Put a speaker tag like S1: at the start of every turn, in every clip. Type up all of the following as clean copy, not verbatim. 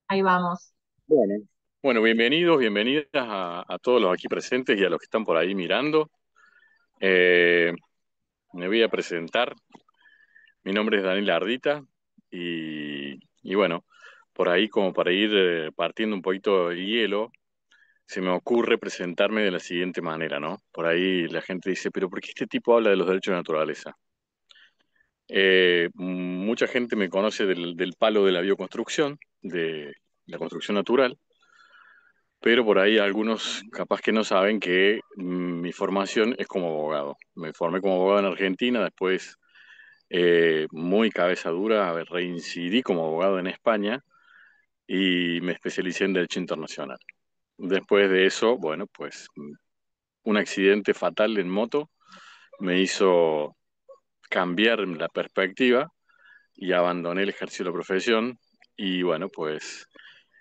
S1: Ahí vamos.
S2: Bueno, bueno, bienvenidos, bienvenidas a todos los aquí presentes y a los que están por ahí mirando. Eh, Me voy a presentar. Mi nombre es Daniel Ardita y bueno, por ahí como para ir partiendo un poquito el hielo, se me ocurre presentarme de la siguiente manera, ¿no? Por ahí la gente dice, pero ¿por qué este tipo habla de los derechos de naturaleza? Mucha gente me conoce del palo de la bioconstrucción, de la construcción natural. Pero por ahí algunos capaz que no saben que mi formación es como abogado. Me formé como abogado en Argentina, después muy cabeza dura, reincidí como abogado en España y me especialicé en Derecho Internacional. Después de eso, bueno, pues un accidente fatal en moto me hizo cambiar la perspectiva y abandoné el ejercicio de la profesión y bueno, pues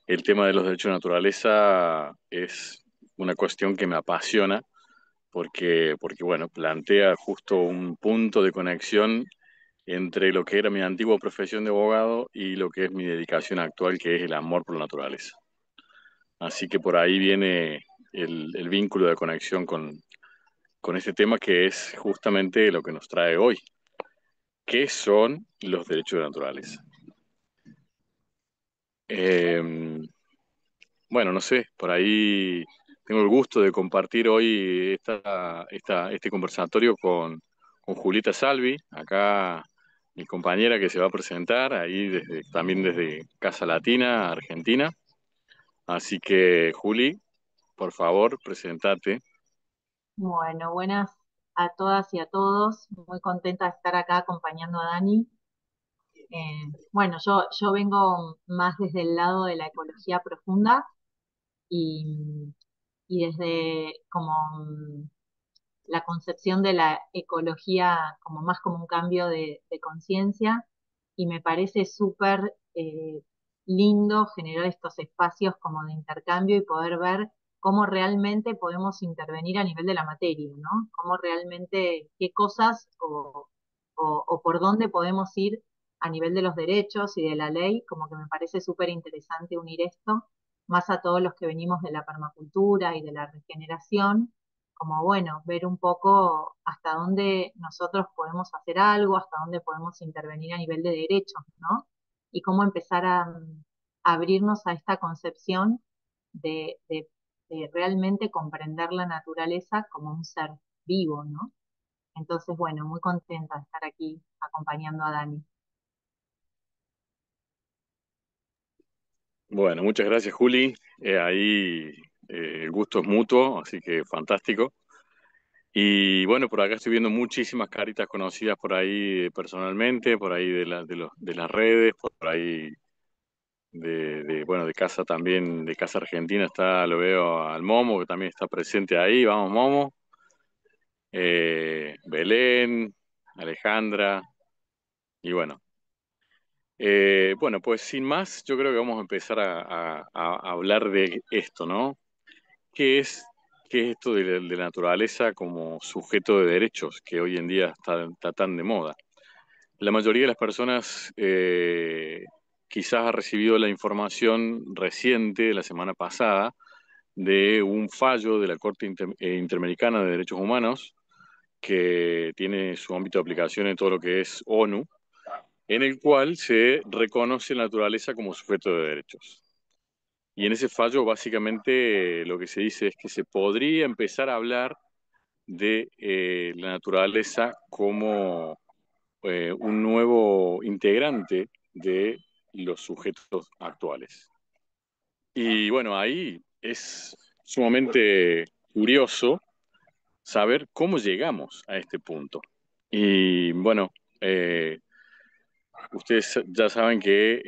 S2: el tema de los derechos de naturaleza es una cuestión que me apasiona porque bueno, plantea justo un punto de conexión entre lo que era mi antigua profesión de abogado y lo que es mi dedicación actual, que es el amor por la naturaleza. Así que por ahí viene el vínculo de conexión con este tema que es justamente lo que nos trae hoy. ¿Qué son los derechos de la naturaleza? Eh, bueno, no sé, por ahí tengo el gusto de compartir hoy este conversatorio con Julieta Salvi, acá mi compañera que se va a presentar ahí también desde Casa Latina, Argentina. Así que, Juli, por favor, presentate.
S1: Bueno, buenas a todas y a todos. Muy contenta de estar acá acompañando a Dani. Bueno, yo vengo más desde el lado de la ecología profunda y, y desde como la concepción de la ecología como más como un cambio de conciencia y me parece súper lindo generar estos espacios como de intercambio y poder ver cómo realmente podemos intervenir a nivel de la materia, ¿no? Cómo realmente, qué cosas o por dónde podemos ir a nivel de los derechos y de la ley, como que me parece súper interesante unir esto, más a todos los que venimos de la permacultura y de la regeneración como bueno, ver un poco hasta dónde nosotros podemos hacer algo, hasta dónde podemos intervenir a nivel de derechos, ¿no? Y cómo empezar a abrirnos a esta concepción de realmente comprender la naturaleza como un ser vivo, ¿no? Entonces, bueno, muy contenta de estar aquí acompañando a Dani.
S2: Bueno, muchas gracias, Juli. Ahí el gusto es mutuo, así que fantástico. Y bueno, por acá estoy viendo muchísimas caritas conocidas por ahí personalmente, por ahí de las redes, por ahí bueno, de casa también, de casa argentina está, lo veo al Momo, que también está presente ahí, vamos Momo, Belén, Alejandra, y bueno. Bueno, pues sin más, yo creo que vamos a empezar a hablar de esto, ¿no? ¿Qué es, ¿qué es esto de la naturaleza como sujeto de derechos que hoy en día está tan de moda? La mayoría de las personas quizás ha recibido la información reciente, de la semana pasada, de un fallo de la Corte Interamericana de Derechos Humanos, que tiene su ámbito de aplicación en todo lo que es ONU, en el cual se reconoce la naturaleza como sujeto de derechos. Y en ese fallo, básicamente, lo que se dice es que se podría empezar a hablar de la naturaleza como un nuevo integrante de los sujetos actuales. Y bueno, ahí es sumamente curioso saber cómo llegamos a este punto. Y bueno, eh, ustedes ya saben que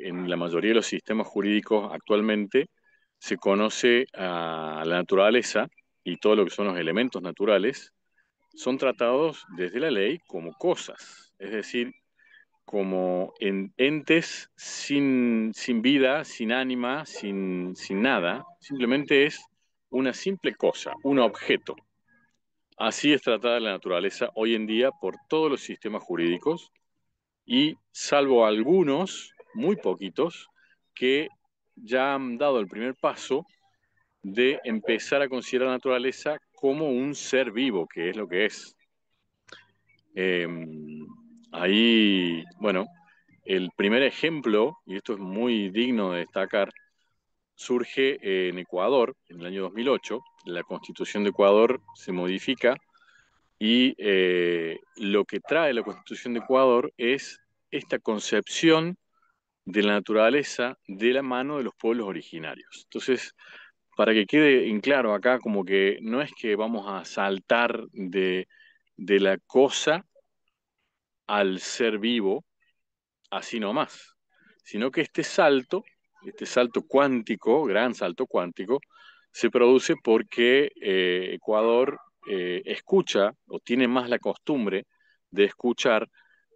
S2: en la mayoría de los sistemas jurídicos actualmente se conoce a la naturaleza y todo lo que son los elementos naturales son tratados desde la ley como cosas, es decir, como entes sin vida, sin ánima, sin nada, simplemente es una simple cosa, un objeto. Así es tratada la naturaleza hoy en día por todos los sistemas jurídicos y salvo algunos, muy poquitos, que ya han dado el primer paso de empezar a considerar la naturaleza como un ser vivo, que es lo que es. Eh, Ahí, bueno, el primer ejemplo, y esto es muy digno de destacar, surge en Ecuador en el año 2008. La Constitución de Ecuador se modifica y lo que trae la Constitución de Ecuador es esta concepción de la naturaleza de la mano de los pueblos originarios. Entonces, para que quede en claro acá, como que no es que vamos a saltar de la cosa al ser vivo, así nomás, sino que este salto cuántico, gran salto cuántico, se produce porque Ecuador escucha o tiene más la costumbre de escuchar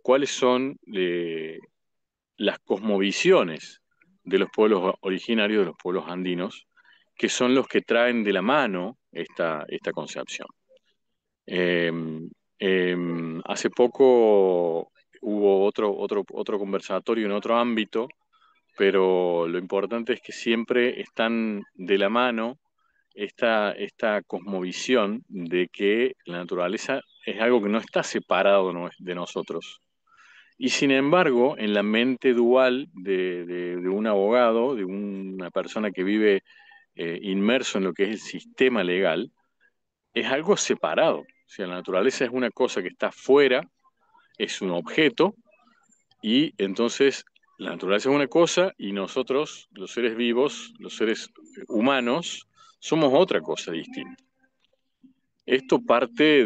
S2: cuáles son las cosmovisiones de los pueblos originarios, de los pueblos andinos, que son los que traen de la mano esta concepción. Eh, Hace poco hubo otro conversatorio en otro ámbito, pero lo importante es que siempre están de la mano esta cosmovisión de que la naturaleza es algo que no está separado de nosotros. Y sin embargo, en la mente dual de un abogado, de una persona que vive inmerso en lo que es el sistema legal, es algo separado. O sea, la naturaleza es una cosa que está fuera, es un objeto, y entonces la naturaleza es una cosa y nosotros, los seres vivos, los seres humanos, somos otra cosa distinta. Esto parte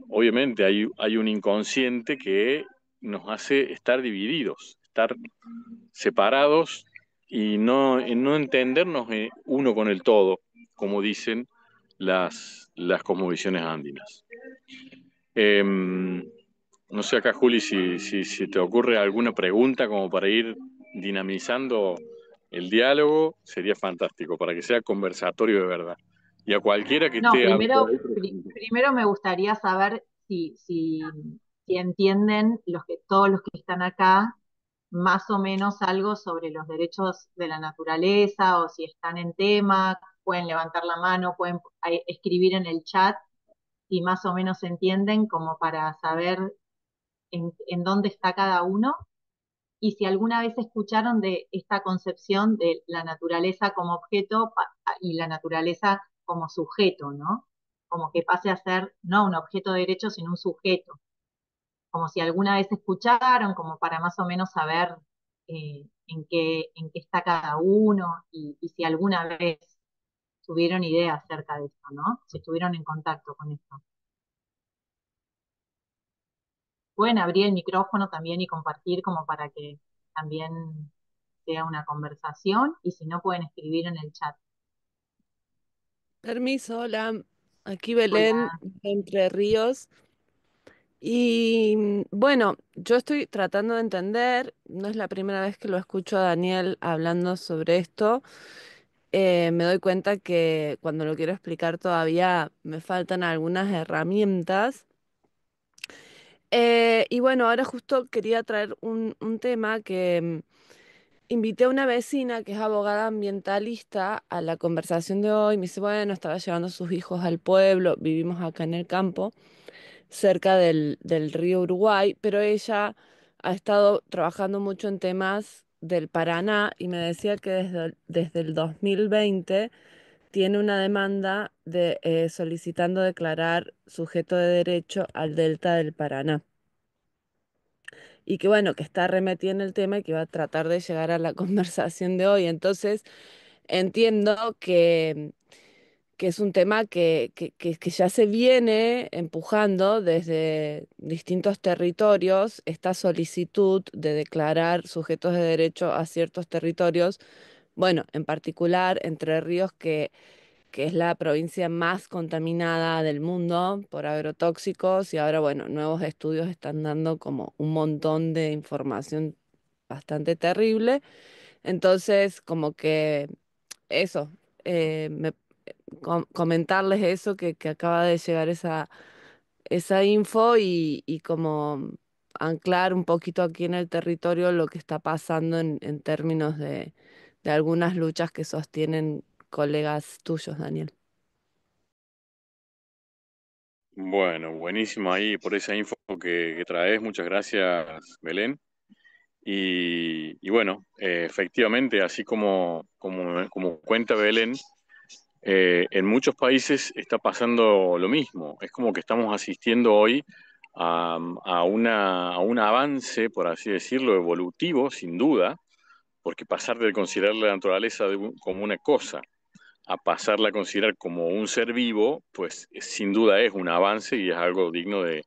S2: obviamente hay un inconsciente que nos hace estar divididos, estar separados y no entendernos uno con el todo, como dicen las cosmovisiones andinas. No sé acá, Juli, si te ocurre alguna pregunta como para ir dinamizando el diálogo, sería fantástico, para que sea conversatorio de verdad. Y a cualquiera que
S1: No,
S2: esté por
S1: primero,
S2: ahí presente.
S1: primero me gustaría saber si entienden todos los que están acá más o menos algo sobre los derechos de la naturaleza o si están en tema, pueden levantar la mano, pueden escribir en el chat si más o menos entienden como para saber en dónde está cada uno y si alguna vez escucharon de esta concepción de la naturaleza como objeto y la naturaleza como sujeto, ¿no? Como que pase a ser no un objeto de derecho, sino un sujeto. Como si alguna vez escucharon, como para más o menos saber en qué está cada uno y si alguna vez tuvieron idea acerca de esto, ¿no? Si estuvieron en contacto con esto. Pueden abrir el micrófono también y compartir como para que también sea una conversación y si no pueden escribir en el chat.
S3: Permiso, hola. Aquí
S1: Hola.
S3: Belén, de Entre Ríos. Y bueno, yo estoy tratando de entender, no es la primera vez que lo escucho a Daniel hablando sobre esto. Me doy cuenta que cuando lo quiero explicar todavía me faltan algunas herramientas. Y bueno, ahora justo quería traer un tema que invité a una vecina que es abogada ambientalista a la conversación de hoy. Me dice, bueno, estaba llevando a sus hijos al pueblo, vivimos acá en el campo, cerca del río Uruguay, pero ella ha estado trabajando mucho en temas del Paraná y me decía que desde el 2020 tiene una demanda solicitando declarar sujeto de derecho al delta del Paraná. Y que bueno, que está arremetida en el tema y que va a tratar de llegar a la conversación de hoy. Entonces, entiendo que es un tema que ya se viene empujando desde distintos territorios, esta solicitud de declarar sujetos de derecho a ciertos territorios, bueno, en particular Entre Ríos, que es la provincia más contaminada del mundo por agrotóxicos y ahora, bueno, nuevos estudios están dando como un montón de información bastante terrible. Entonces, como que eso, comentarles eso, que acaba de llegar esa info y como anclar un poquito aquí en el territorio lo que está pasando en términos de algunas luchas que sostienen colegas tuyos, Daniel.
S2: Bueno, buenísimo ahí por esa info que traes. Muchas gracias, Belén. Y bueno, efectivamente, así como cuenta Belén, en muchos países está pasando lo mismo. Es como que estamos asistiendo hoy a un avance, por así decirlo, evolutivo, sin duda, porque pasar de considerar la naturaleza como una cosa a pasarla a considerar como un ser vivo, pues sin duda es un avance y es algo digno de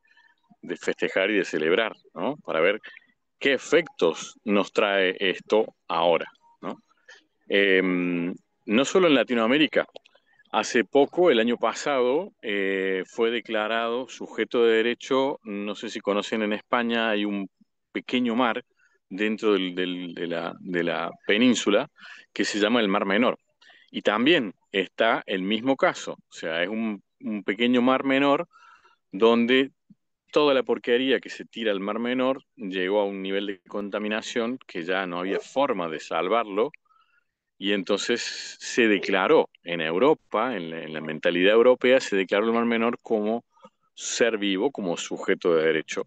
S2: festejar y de celebrar, ¿no? Para ver qué efectos nos trae esto ahora, ¿no? Eh, no solo en Latinoamérica, hace poco, el año pasado, fue declarado sujeto de derecho, no sé si conocen en España, hay un pequeño mar dentro de la península que se llama el Mar Menor. Y también está el mismo caso, o sea, es un pequeño mar menor donde toda la porquería que se tira al Mar Menor llegó a un nivel de contaminación que ya no había forma de salvarlo y entonces se declaró en Europa, en la mentalidad europea, se declaró el Mar Menor como ser vivo, como sujeto de derecho.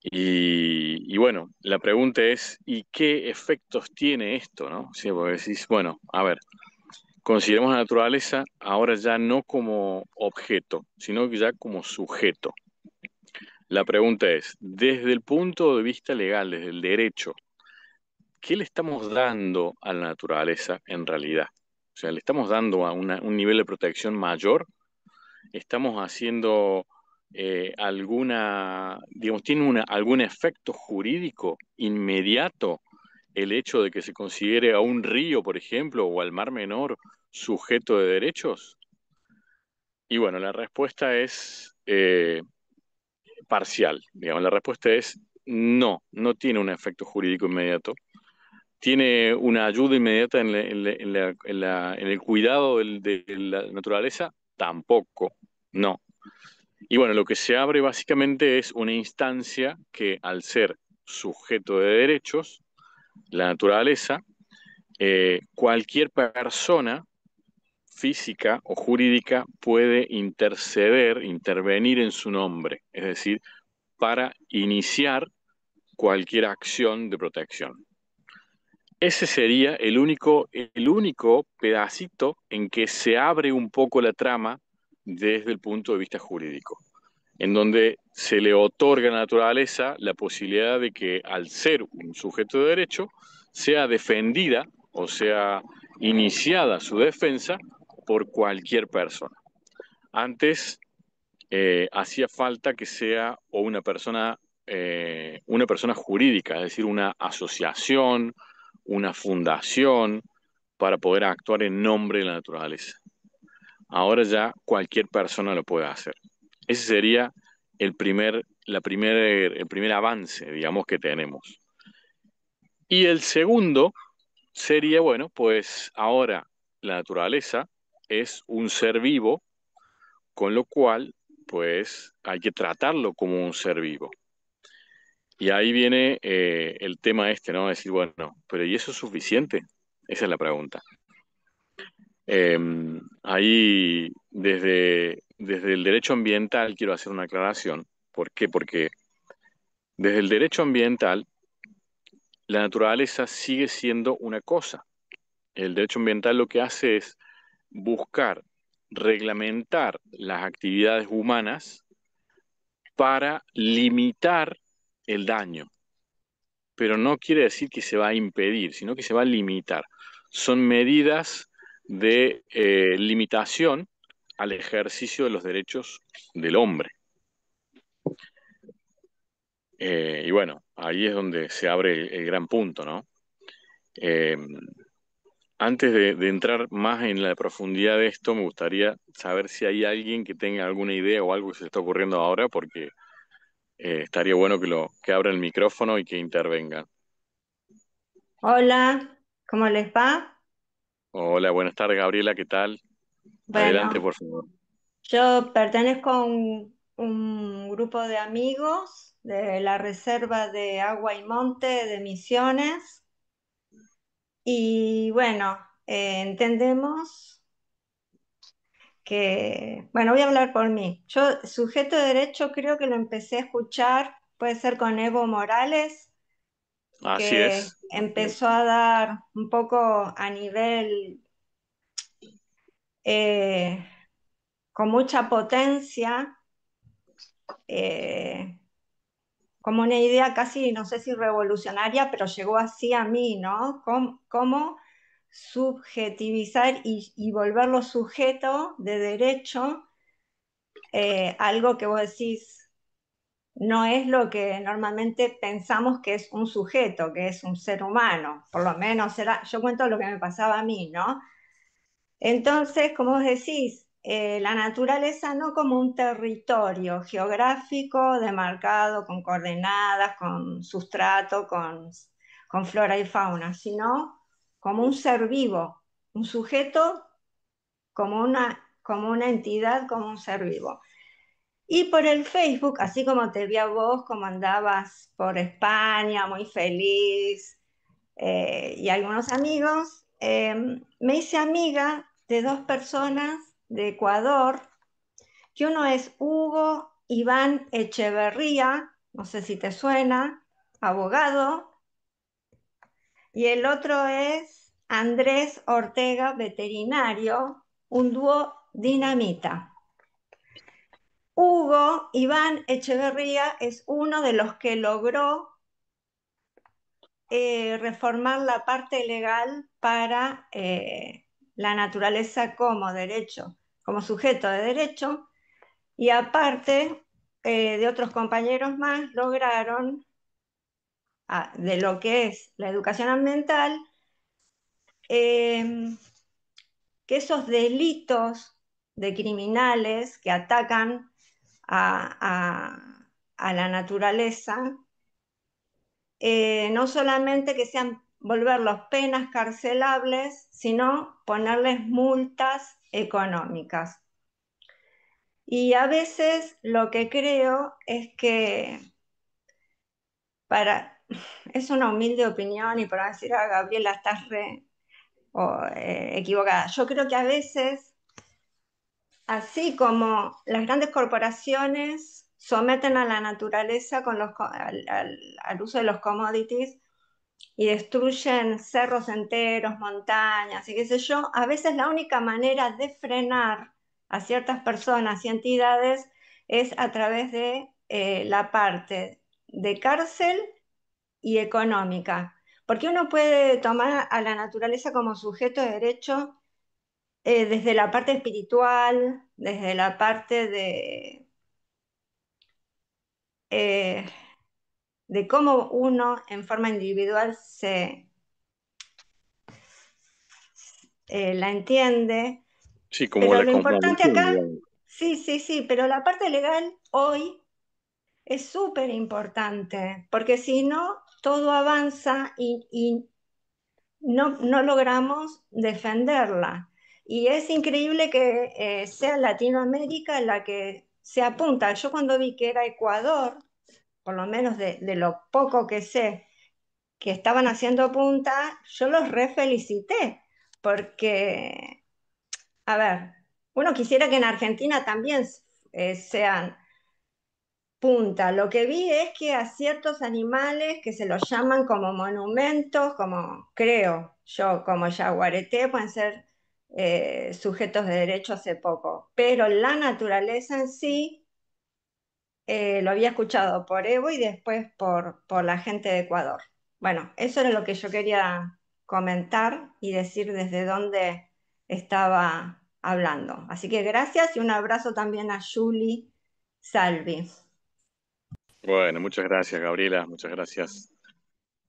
S2: Y bueno, la pregunta es, ¿y qué efectos tiene esto, no? Sí, porque decís, bueno, a ver, consideremos la naturaleza ahora ya no como objeto, sino que ya como sujeto. La pregunta es, desde el punto de vista legal, desde el derecho, ¿qué le estamos dando a la naturaleza en realidad? O sea, ¿le estamos dando a un nivel de protección mayor? ¿Estamos haciendo digamos, tiene algún efecto jurídico inmediato el hecho de que se considere a un río, por ejemplo, o al Mar Menor sujeto de derechos? Y bueno, la respuesta es parcial. Digamos, la respuesta es no, no tiene un efecto jurídico inmediato. ¿Tiene una ayuda inmediata en el cuidado de la naturaleza? Tampoco, no. Y bueno, lo que se abre básicamente es una instancia que al ser sujeto de derechos, la naturaleza, cualquier persona física o jurídica puede interceder, intervenir en su nombre, es decir, para iniciar cualquier acción de protección. Ese sería el único pedacito en que se abre un poco la trama desde el punto de vista jurídico, en donde se le otorga a la naturaleza la posibilidad de que al ser un sujeto de derecho sea defendida o sea iniciada su defensa por cualquier persona. Antes hacía falta que sea o una persona jurídica, es decir, una asociación, una fundación, para poder actuar en nombre de la naturaleza. Ahora ya cualquier persona lo puede hacer. Ese sería el primer avance, digamos, que tenemos. Y el segundo sería, bueno, pues ahora la naturaleza es un ser vivo, con lo cual, pues hay que tratarlo como un ser vivo. Y ahí viene el tema este, ¿no? Decir, bueno, pero ¿y eso es suficiente? Esa es la pregunta. Eh, ahí, desde el derecho ambiental, quiero hacer una aclaración. ¿Por qué? Porque desde el derecho ambiental, la naturaleza sigue siendo una cosa. El derecho ambiental lo que hace es buscar reglamentar las actividades humanas para limitar el daño, pero no quiere decir que se va a impedir, sino que se va a limitar. Son medidas de limitación al ejercicio de los derechos del hombre. Y bueno, ahí es donde se abre el gran punto, ¿no? Eh, antes de entrar más en la profundidad de esto, me gustaría saber si hay alguien que tenga alguna idea o algo que se está ocurriendo ahora, porque estaría bueno que abra el micrófono y que intervenga.
S4: Hola, ¿cómo les va?
S2: Hola, buenas tardes, Gabriela, ¿qué tal? Adelante,
S4: Bueno,
S2: por favor.
S4: yo pertenezco a un grupo de amigos de la Reserva de Agua y Monte de Misiones Y bueno, entendemos que, bueno, voy a hablar por mí. Yo, sujeto de derecho, creo que lo empecé a escuchar, puede ser con Evo Morales,
S2: Así
S4: que
S2: es.
S4: empezó a dar un poco a nivel, eh, con mucha potencia, eh, como una idea casi, no sé si revolucionaria, pero llegó así a mí, ¿no? Cómo subjetivizar y volverlo sujeto de derecho, algo que vos decís no es lo que normalmente pensamos que es un sujeto, que es un ser humano, por lo menos era, yo cuento lo que me pasaba a mí, ¿no? Entonces, como vos decís, la naturaleza no como un territorio geográfico demarcado con coordenadas, con sustrato, con flora y fauna, sino como un ser vivo, un sujeto como una entidad, como un ser vivo. Y por el Facebook, así como te vi a vos, como andabas por España, muy feliz, y algunos amigos, me hice amiga de dos personas de Ecuador, que uno es Hugo Iván Echeverría, no sé si te suena, abogado, y el otro es Andrés Ortega, veterinario, un dúo dinamita. Hugo Iván Echeverría es uno de los que logró reformar la parte legal para la naturaleza como derecho, como sujeto de derecho, y aparte de otros compañeros más, lograron, de lo que es la educación ambiental, eh, que esos delitos de criminales que atacan a la naturaleza, no solamente que sean volverlos penas carcelables, sino ponerles multas económicas. Y a veces lo que creo es que para, es una humilde opinión y para decir, ah, Gabriela, estás equivocada. Yo creo que a veces, así como las grandes corporaciones someten a la naturaleza con al uso de los commodities, y destruyen cerros enteros, montañas y qué sé yo, a veces la única manera de frenar a ciertas personas y entidades es a través de la parte de cárcel y económica. Porque uno puede tomar a la naturaleza como sujeto de derecho desde la parte espiritual, desde la parte eh, de cómo uno en forma individual la entiende.
S2: Sí, como
S4: Pero
S2: la
S4: lo importante
S2: cosmovisión,
S4: acá,
S2: digamos.
S4: sí, sí, sí, pero la parte legal hoy es súper importante, porque si no, todo avanza y no logramos defenderla. Y es increíble que sea Latinoamérica la que se apunta. Yo cuando vi que era Ecuador, por lo menos de lo poco que sé, que estaban haciendo punta, yo los refelicité, porque a ver, uno quisiera que en Argentina también sean punta. Lo que vi es que a ciertos animales que se los llaman como monumentos, como creo yo, como yaguareté, pueden ser sujetos de derecho hace poco. Pero la naturaleza en sí, lo había escuchado por Evo y después por la gente de Ecuador. Bueno, eso era lo que yo quería comentar y decir desde dónde estaba hablando. Así que gracias y un abrazo también a Julie Salvi.
S2: Bueno, muchas gracias, Gabriela, muchas gracias.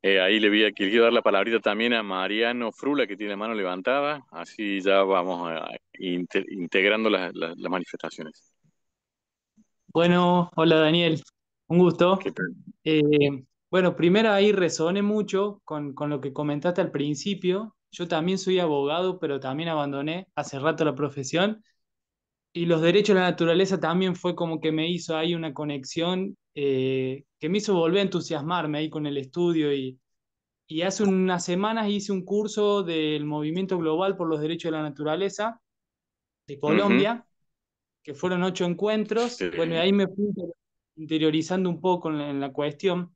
S2: Ahí le quiero dar la palabrita también a Mariano Frula, que tiene la mano levantada, así ya vamos integrando las manifestaciones.
S5: Bueno, hola Daniel, un
S2: ¿Qué
S5: gusto.
S2: tal?
S5: Bueno, primero ahí resoné mucho con lo que comentaste al principio. Yo también soy abogado, pero también abandoné hace rato la profesión. Y los derechos de la naturaleza también fue como que me hizo ahí una conexión que me hizo volver a entusiasmarme ahí con el estudio y hace unas semanas hice un curso del Movimiento Global por los Derechos de la Naturaleza de
S2: Ujú.
S5: Colombia, que fueron 8 encuentros. Bueno, y
S2: Sí.
S5: ahí me fui interiorizando un poco en la cuestión.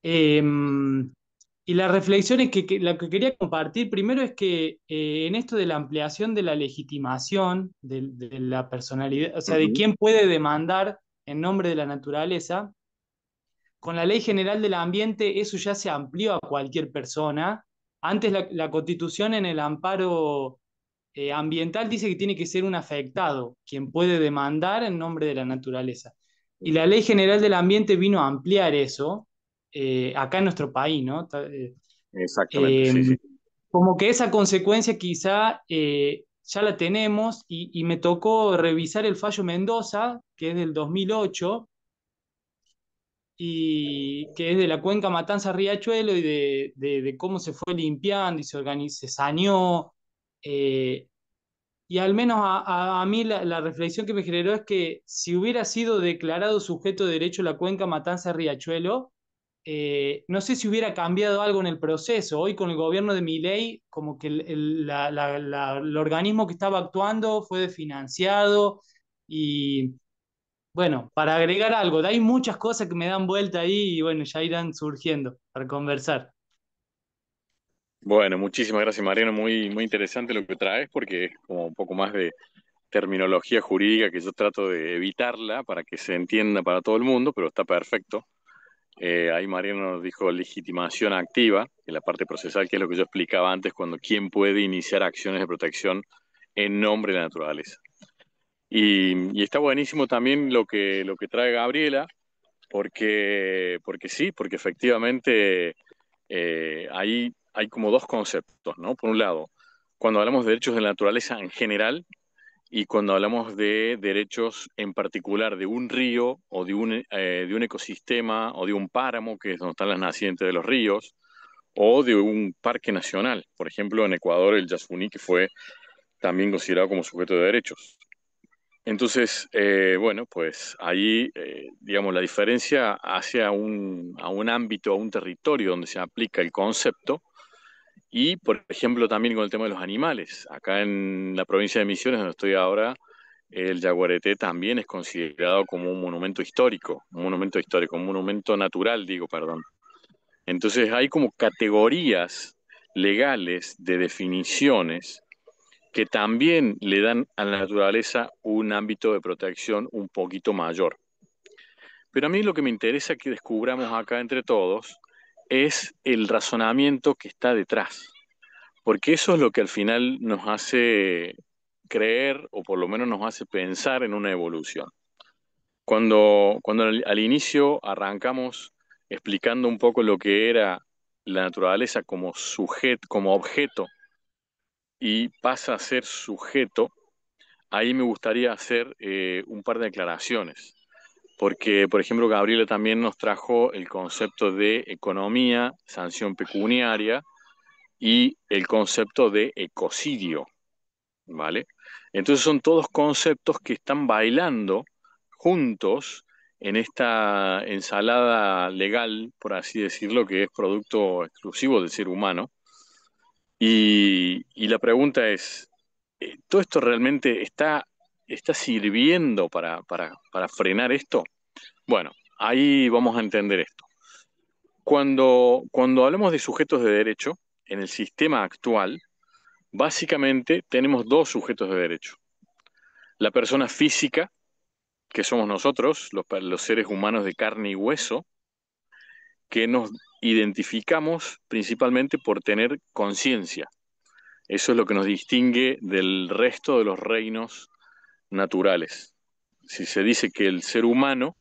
S5: Eh, y la reflexión es que lo que quería compartir primero es que en esto de la ampliación de la legitimación de la personalidad, o sea, de
S2: Ujú.
S5: quién puede demandar en nombre de la naturaleza, con la Ley General del Ambiente eso ya se amplió a cualquier persona. Antes la Constitución en el amparo ambiental dice que tiene que ser un afectado quien puede demandar en nombre de la naturaleza. Y la Ley General del Ambiente vino a ampliar eso acá en nuestro país, ¿no?
S2: Exactamente,
S5: Eh,
S2: sí, sí.
S5: Como que esa consecuencia quizá ya la tenemos y me tocó revisar el fallo Mendoza, que es del 2008 y que es de la cuenca Matanza-Riachuelo y de cómo se fue limpiando y se saneó. eh, y al menos a mí la reflexión que me generó es que si hubiera sido declarado sujeto de derecho la cuenca Matanza-Riachuelo, no sé si hubiera cambiado algo en el proceso. Hoy con el gobierno de Milei, como que el organismo que estaba actuando fue desfinanciado y bueno, para agregar algo, hay muchas cosas que me dan vuelta ahí y bueno, ya irán surgiendo para conversar.
S2: Bueno, muchísimas gracias, Mariano. Muy, muy interesante lo que traes porque es como un poco más de terminología jurídica que yo trato de evitarla para que se entienda para todo el mundo, pero está perfecto. Ahí Mariano nos dijo legitimación activa, en la parte procesal, que es lo que yo explicaba antes, cuando quién puede iniciar acciones de protección en nombre de la naturaleza. Y está buenísimo también lo que trae Gabriela, porque sí, porque efectivamente ahí hay como dos conceptos, ¿no? Por un lado, cuando hablamos de derechos de la naturaleza en general y cuando hablamos de derechos en particular de un río o de un ecosistema o de un páramo, que es donde están las nacientes de los ríos, o de un parque nacional. Por ejemplo, en Ecuador el Yasuní, que fue también considerado como sujeto de derechos. Entonces, bueno, pues ahí, digamos, la diferencia hacia a un ámbito, a un territorio donde se aplica el concepto y, por ejemplo, también con el tema de los animales. Acá en la provincia de Misiones, donde estoy ahora, el Yaguareté también es considerado como un monumento natural, digo, perdón. Entonces hay como categorías legales de definiciones que también le dan a la naturaleza un ámbito de protección un poquito mayor. Pero a mí lo que me interesa que descubramos acá entre todos es el razonamiento que está detrás, porque eso es lo que al final nos hace creer o por lo menos nos hace pensar en una evolución. Cuando al inicio arrancamos explicando un poco lo que era la naturaleza como sujeto, como objeto y pasa a ser sujeto, ahí me gustaría hacer un par de aclaraciones, porque, por ejemplo, Gabriela también nos trajo el concepto de economía, sanción pecuniaria y el concepto de ecocidio, ¿vale? Entonces son todos conceptos que están bailando juntos en esta ensalada legal, por así decirlo, que es producto exclusivo del ser humano. Y la pregunta es, ¿todo esto realmente está sirviendo para frenar esto? Bueno, ahí vamos a entender esto. Cuando hablamos de sujetos de derecho, en el sistema actual, básicamente tenemos dos sujetos de derecho. La persona física, que somos nosotros, los seres humanos de carne y hueso, que nos identificamos principalmente por tener conciencia. Eso es lo que nos distingue del resto de los reinos naturales. Si se dice que el ser humano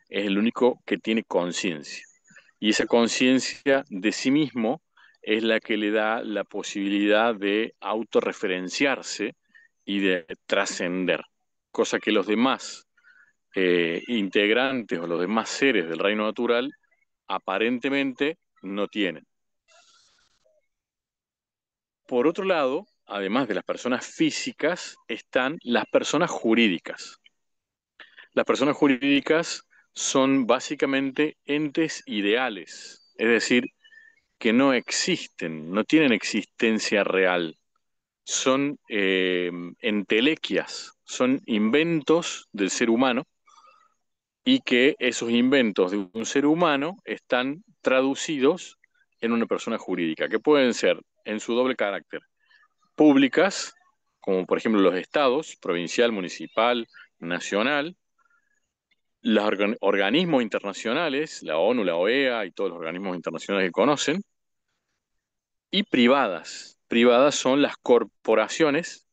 S2: es el único que tiene conciencia. Y esa conciencia de sí mismo es la que le da la posibilidad de autorreferenciarse y de trascender, cosa que los demás integrantes o los demás seres del reino natural aparentemente no tienen. Por otro lado, además de las personas físicas, están las personas jurídicas. Las personas jurídicas son básicamente entes ideales, es decir, que no existen, no tienen existencia real. Son entelequias, son inventos del ser humano y que esos inventos de un ser humano están traducidos en una persona jurídica, que pueden ser en su doble carácter, públicas, como por ejemplo los estados, provincial, municipal, nacional, los organismos internacionales, la ONU, la OEA y todos los organismos internacionales que conocen, y privadas. Privadas son las corporaciones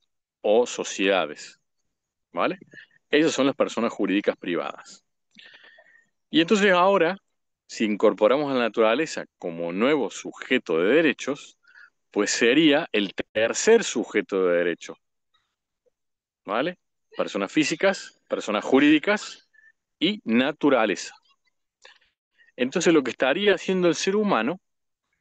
S2: o sociedades, ¿vale? Esas son las personas jurídicas privadas. Y entonces ahora, si incorporamos a la naturaleza como nuevo sujeto de derechos, pues sería el tercer sujeto de derechos, ¿vale? Personas físicas, personas jurídicas y naturaleza. Entonces lo que estaría haciendo el ser humano,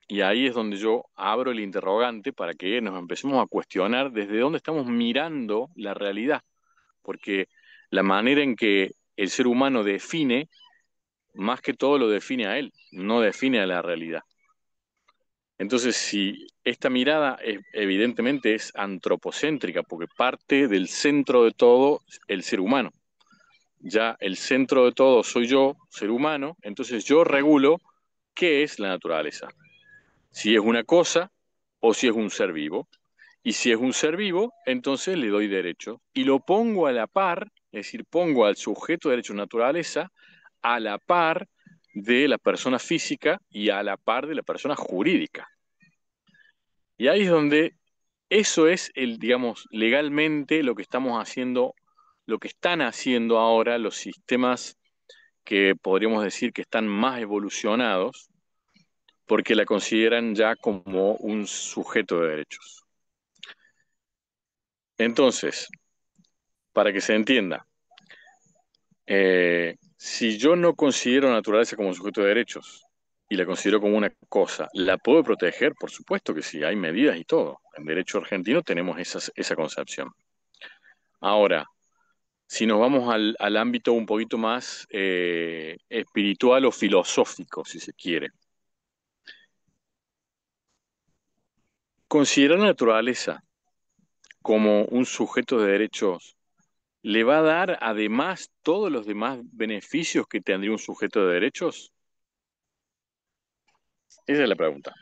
S2: y ahí es donde yo abro el interrogante para que nos empecemos a cuestionar desde dónde estamos mirando la realidad, porque la manera en que el ser humano define, más que todo lo define a él, no define a la realidad. Entonces, si esta mirada evidentemente es antropocéntrica, porque parte del centro de todo el ser humano. Ya el centro de todo soy yo, ser humano, entonces yo regulo qué es la naturaleza. Si es una cosa o si es un ser vivo. Y si es un ser vivo, entonces le doy derecho. Y lo pongo a la par, es decir, pongo al sujeto de derecho naturaleza a la par de la persona física y a la par de la persona jurídica. Y ahí es donde eso es el, digamos, legalmente lo que estamos haciendo, lo que están haciendo ahora los sistemas que podríamos decir que están más evolucionados, porque la consideran ya como un sujeto de derechos. Entonces, para que se entienda, si yo no considero la naturaleza como un sujeto de derechos y la considero como una cosa, ¿la puedo proteger? Por supuesto que sí, hay medidas y todo. En derecho argentino tenemos esa concepción. Ahora, si nos vamos al ámbito un poquito más espiritual o filosófico, si se quiere, considerar la naturaleza como un sujeto de derechos le va a dar además todos los demás beneficios que tendría un sujeto de derechos. Esa es la pregunta.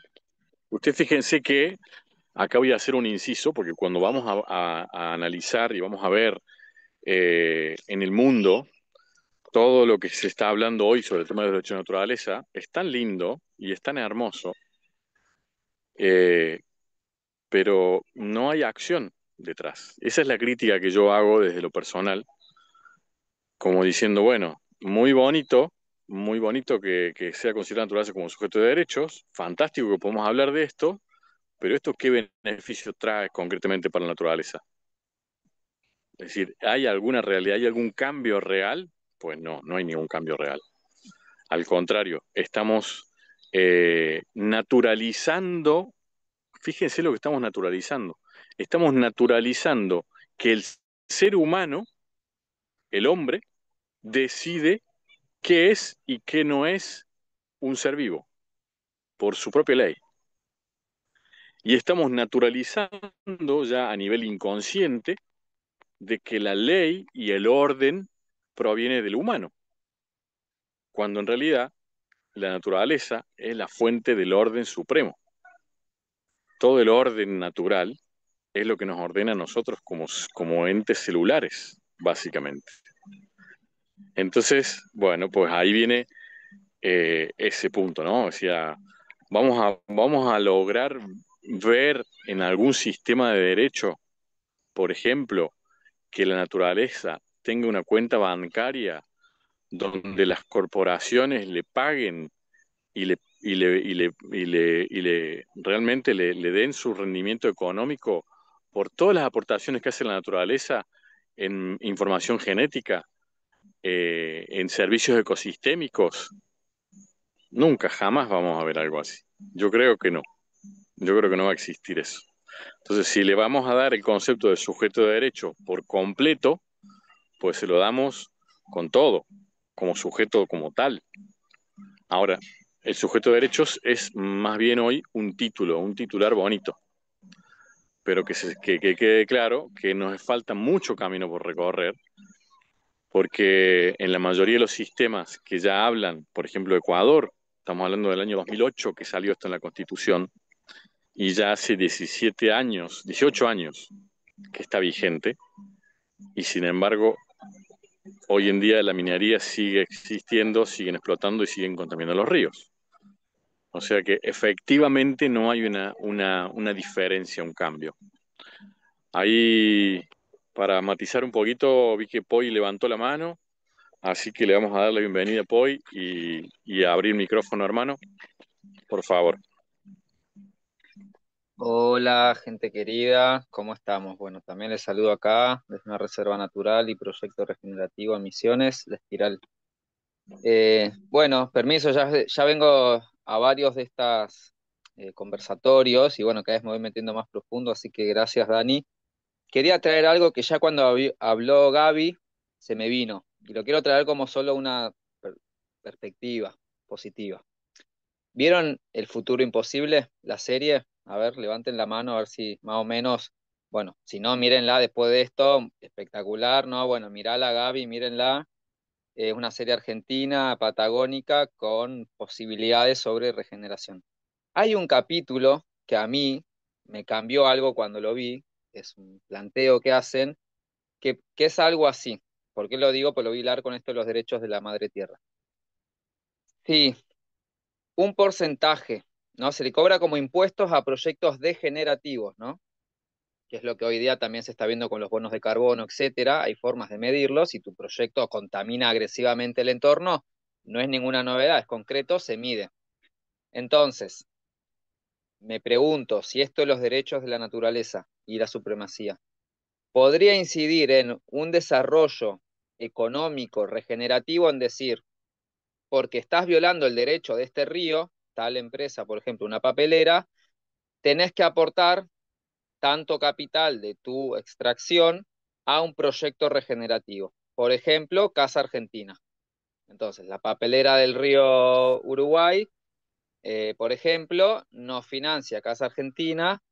S2: Usted fíjense que acá voy a hacer un inciso, porque cuando vamos a analizar y vamos a ver en el mundo todo lo que se está hablando hoy sobre el tema de los derechos de naturaleza, es tan lindo y es tan hermoso, eh, pero no hay acción detrás. Esa es la crítica que yo hago desde lo personal, como diciendo, bueno, muy bonito que sea considerada la naturaleza como un sujeto de derechos, fantástico que podemos hablar de esto, pero ¿esto qué beneficio trae concretamente para la naturaleza? Es decir, ¿hay alguna realidad, hay algún cambio real? Pues no, no hay ningún cambio real. Al contrario, estamos naturalizando, fíjense lo que estamos naturalizando. Estamos naturalizando que el ser humano, el hombre, decide qué es y qué no es un ser vivo, por su propia ley. Y estamos naturalizando ya a nivel inconsciente de que la ley y el orden proviene del humano, cuando en realidad la naturaleza es la fuente del orden supremo. Todo el orden natural es lo que nos ordena a nosotros como entes celulares, básicamente. Entonces, bueno, pues ahí viene ese punto, ¿no? O sea, vamos a lograr ver en algún sistema de derecho, por ejemplo, que la naturaleza tenga una cuenta bancaria donde las corporaciones le paguen y realmente le den su rendimiento económico por todas las aportaciones que hace la naturaleza en información genética, en servicios ecosistémicos. Nunca, jamás vamos a ver algo así. Yo creo que no. Yo creo que no va a existir eso. Entonces, si le vamos a dar el concepto de sujeto de derecho por completo, pues se lo damos con todo, como sujeto como tal. Ahora, el sujeto de derechos es más bien hoy un título, un titular bonito, pero que quede claro que nos falta mucho camino por recorrer, porque en la mayoría de los sistemas que ya hablan, por ejemplo, Ecuador, estamos hablando del año 2008 que salió esto en la Constitución, y ya hace 17 años, 18 años que está vigente, y sin embargo, hoy en día la minería sigue existiendo, siguen explotando y siguen contaminando los ríos. O sea que efectivamente no hay una diferencia, un cambio. Ahí, para matizar un poquito, vi que Poi levantó la mano, así que le vamos a dar la bienvenida a Poi y a abrir micrófono, hermano, por favor.
S6: Hola, gente querida, ¿cómo estamos? Bueno, también les saludo acá desde una reserva natural y proyecto regenerativo en Misiones, La Espiral. Bueno, permiso, ya vengo a varios de estos conversatorios y bueno, cada vez me voy metiendo más profundo, así que gracias, Dani. Quería traer algo que ya cuando habló Gaby se me vino y lo quiero traer como solo una perspectiva positiva. ¿Vieron El futuro imposible, la serie? A ver, levanten la mano a ver si más o menos, bueno, si no, mírenla después de esto, espectacular, ¿no? Bueno, mirala, Gaby, mírenla. Es una serie argentina, patagónica, con posibilidades sobre regeneración. Hay un capítulo que a mí me cambió algo cuando lo vi, es un planteo que hacen, que es algo así. ¿Por qué lo digo? Pues lo vi hablar con esto de los derechos de la madre tierra. Sí, un porcentaje, ¿no? Se le cobra como impuestos a proyectos degenerativos, ¿no? Que es lo que hoy día también se está viendo con los bonos de carbono, etcétera. Hay formas de medirlo. Si tu proyecto contamina agresivamente el entorno, no es ninguna novedad, es concreto, se mide. Entonces, me pregunto si esto de los derechos de la naturaleza y la supremacía podría incidir en un desarrollo económico regenerativo en decir, porque estás violando el derecho de este río, tal empresa, por ejemplo, una papelera, tenés que aportar tanto capital de tu extracción a un proyecto regenerativo. Por ejemplo, Casa Argentina. Entonces, la papelera del río Uruguay, por ejemplo, nos financia Casa Argentina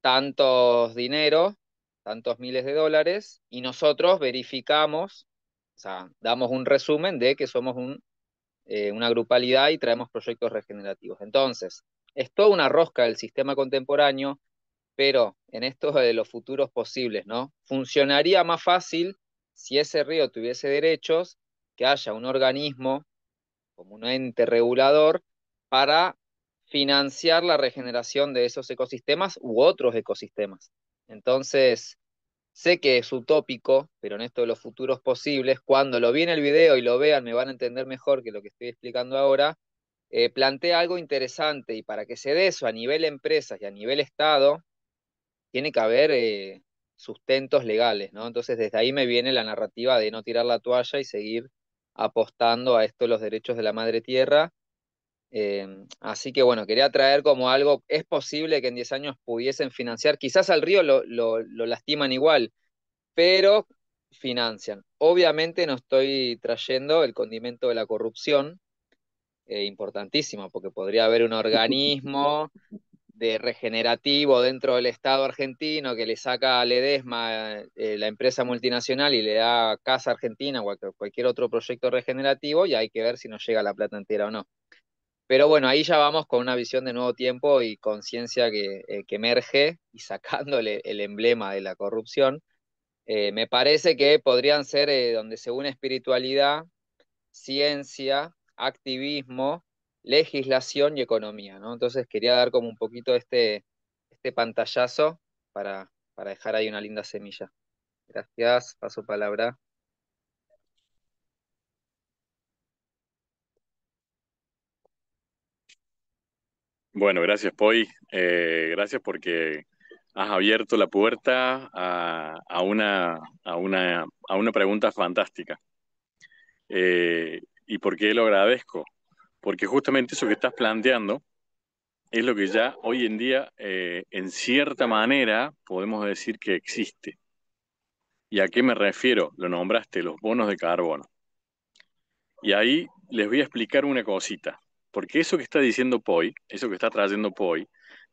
S6: tantos dinero, tantos miles de dólares, y nosotros verificamos, o sea, damos un resumen de que somos una grupalidad y traemos proyectos regenerativos. Entonces, es toda una rosca del sistema contemporáneo, pero en esto de los futuros posibles, ¿no? Funcionaría más fácil si ese río tuviese derechos, que haya un organismo como un ente regulador para financiar la regeneración de esos ecosistemas u otros ecosistemas. Entonces, sé que es utópico, pero en esto de los futuros posibles, cuando lo vi en el video y lo vean, me van a entender mejor que lo que estoy explicando ahora, plantea algo interesante y para que se dé eso a nivel empresas y a nivel Estado, tiene que haber sustentos legales, ¿no? Entonces desde ahí me viene la narrativa de no tirar la toalla y seguir apostando a esto los derechos de la madre tierra. Así que bueno, quería traer como algo, es posible que en 10 años pudiesen financiar, quizás al río lo lastiman igual, pero financian. Obviamente no estoy trayendo el condimento de la corrupción, importantísimo, porque podría haber un organismo de regenerativo dentro del Estado argentino que le saca a Ledesma, la empresa multinacional, y le da Casa Argentina o cualquier otro proyecto regenerativo, y hay que ver si nos llega la plata entera o no. Pero bueno, ahí ya vamos con una visión de nuevo tiempo y conciencia que emerge y sacándole el emblema de la corrupción. Me parece que podrían ser donde se une espiritualidad, ciencia, activismo, legislación y economía, ¿no? Entonces quería dar como un poquito este pantallazo para dejar ahí una linda semilla. Gracias, paso palabra.
S2: Bueno, gracias, Poi. Gracias porque has abierto la puerta a una pregunta fantástica. ¿Y por qué lo agradezco? Porque justamente eso que estás planteando es lo que ya hoy en día, en cierta manera, podemos decir que existe. ¿Y a qué me refiero? Lo nombraste, los bonos de carbono. Y ahí les voy a explicar una cosita. porque eso que está diciendo Poi, eso que está trayendo Poi,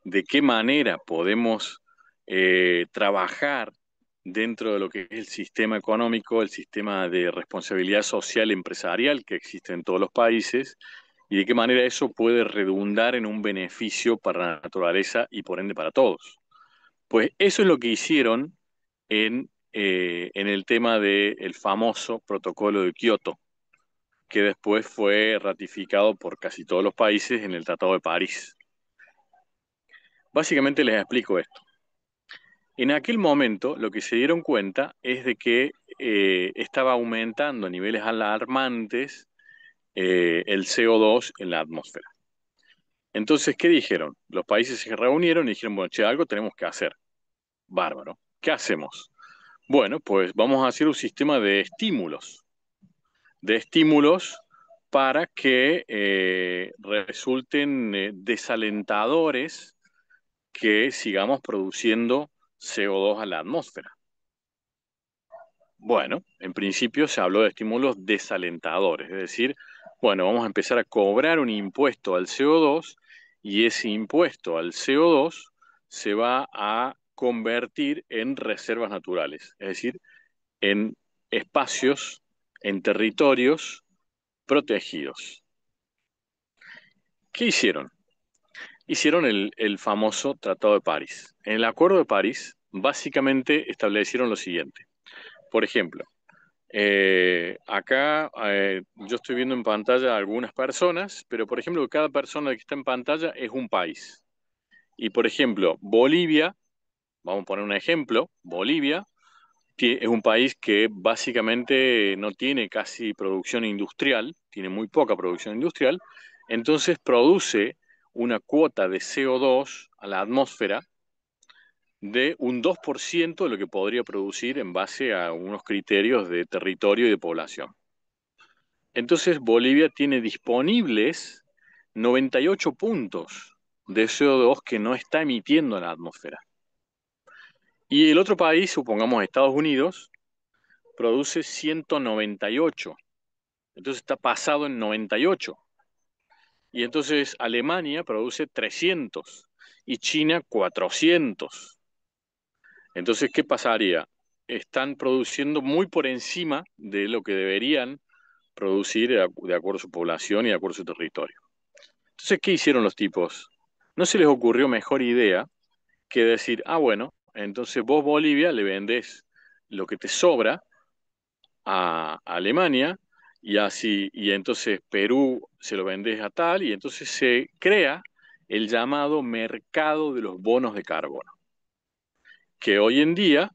S2: de qué manera podemos trabajar dentro de lo que es el sistema económico, el sistema de responsabilidad social empresarial que existe en todos los países, y de qué manera eso puede redundar en un beneficio para la naturaleza y por ende para todos. Pues eso es lo que hicieron en el tema del famoso protocolo de Kioto, que después fue ratificado por casi todos los países en el Tratado de París. Básicamente les explico esto. En aquel momento lo que se dieron cuenta es de que estaba aumentando a niveles alarmantes el CO2 en la atmósfera. Entonces, ¿qué dijeron? Los países se reunieron y dijeron, bueno, che, algo tenemos que hacer. Bárbaro. ¿Qué hacemos? Bueno, pues vamos a hacer un sistema de estímulos para que resulten desalentadores que sigamos produciendo CO2 a la atmósfera. Bueno, en principio se habló de estímulos desalentadores, es decir, bueno, vamos a empezar a cobrar un impuesto al CO2 y ese impuesto al CO2 se va a convertir en reservas naturales, es decir, en espacios, en territorios protegidos. ¿Qué hicieron? Hicieron el famoso Tratado de París. En el Acuerdo de París, básicamente establecieron lo siguiente. Por ejemplo, acá yo estoy viendo en pantalla a algunas personas, pero por ejemplo, cada persona que está en pantalla es un país. Y por ejemplo, Bolivia, vamos a poner un ejemplo, Bolivia es un país que básicamente no tiene casi producción industrial, tiene muy poca producción industrial, entonces produce una cuota de CO2 a la atmósfera de un 2% de lo que podría producir en base a unos criterios de territorio y de población. Entonces Bolivia tiene disponibles 98 puntos de CO2 que no está emitiendo en la atmósfera. Y el otro país, supongamos Estados Unidos, produce 198. Entonces está pasado en 98. Y entonces Alemania produce 300 y China 400. Entonces, ¿qué pasaría? Están produciendo muy por encima de lo que deberían producir de acuerdo a su población y de acuerdo a su territorio. Entonces, ¿qué hicieron los tipos? No se les ocurrió mejor idea que decir, ah, bueno, entonces vos Bolivia le vendés lo que te sobra a Alemania y así, y entonces Perú se lo vendés a tal, y entonces se crea el llamado mercado de los bonos de carbono, que hoy en día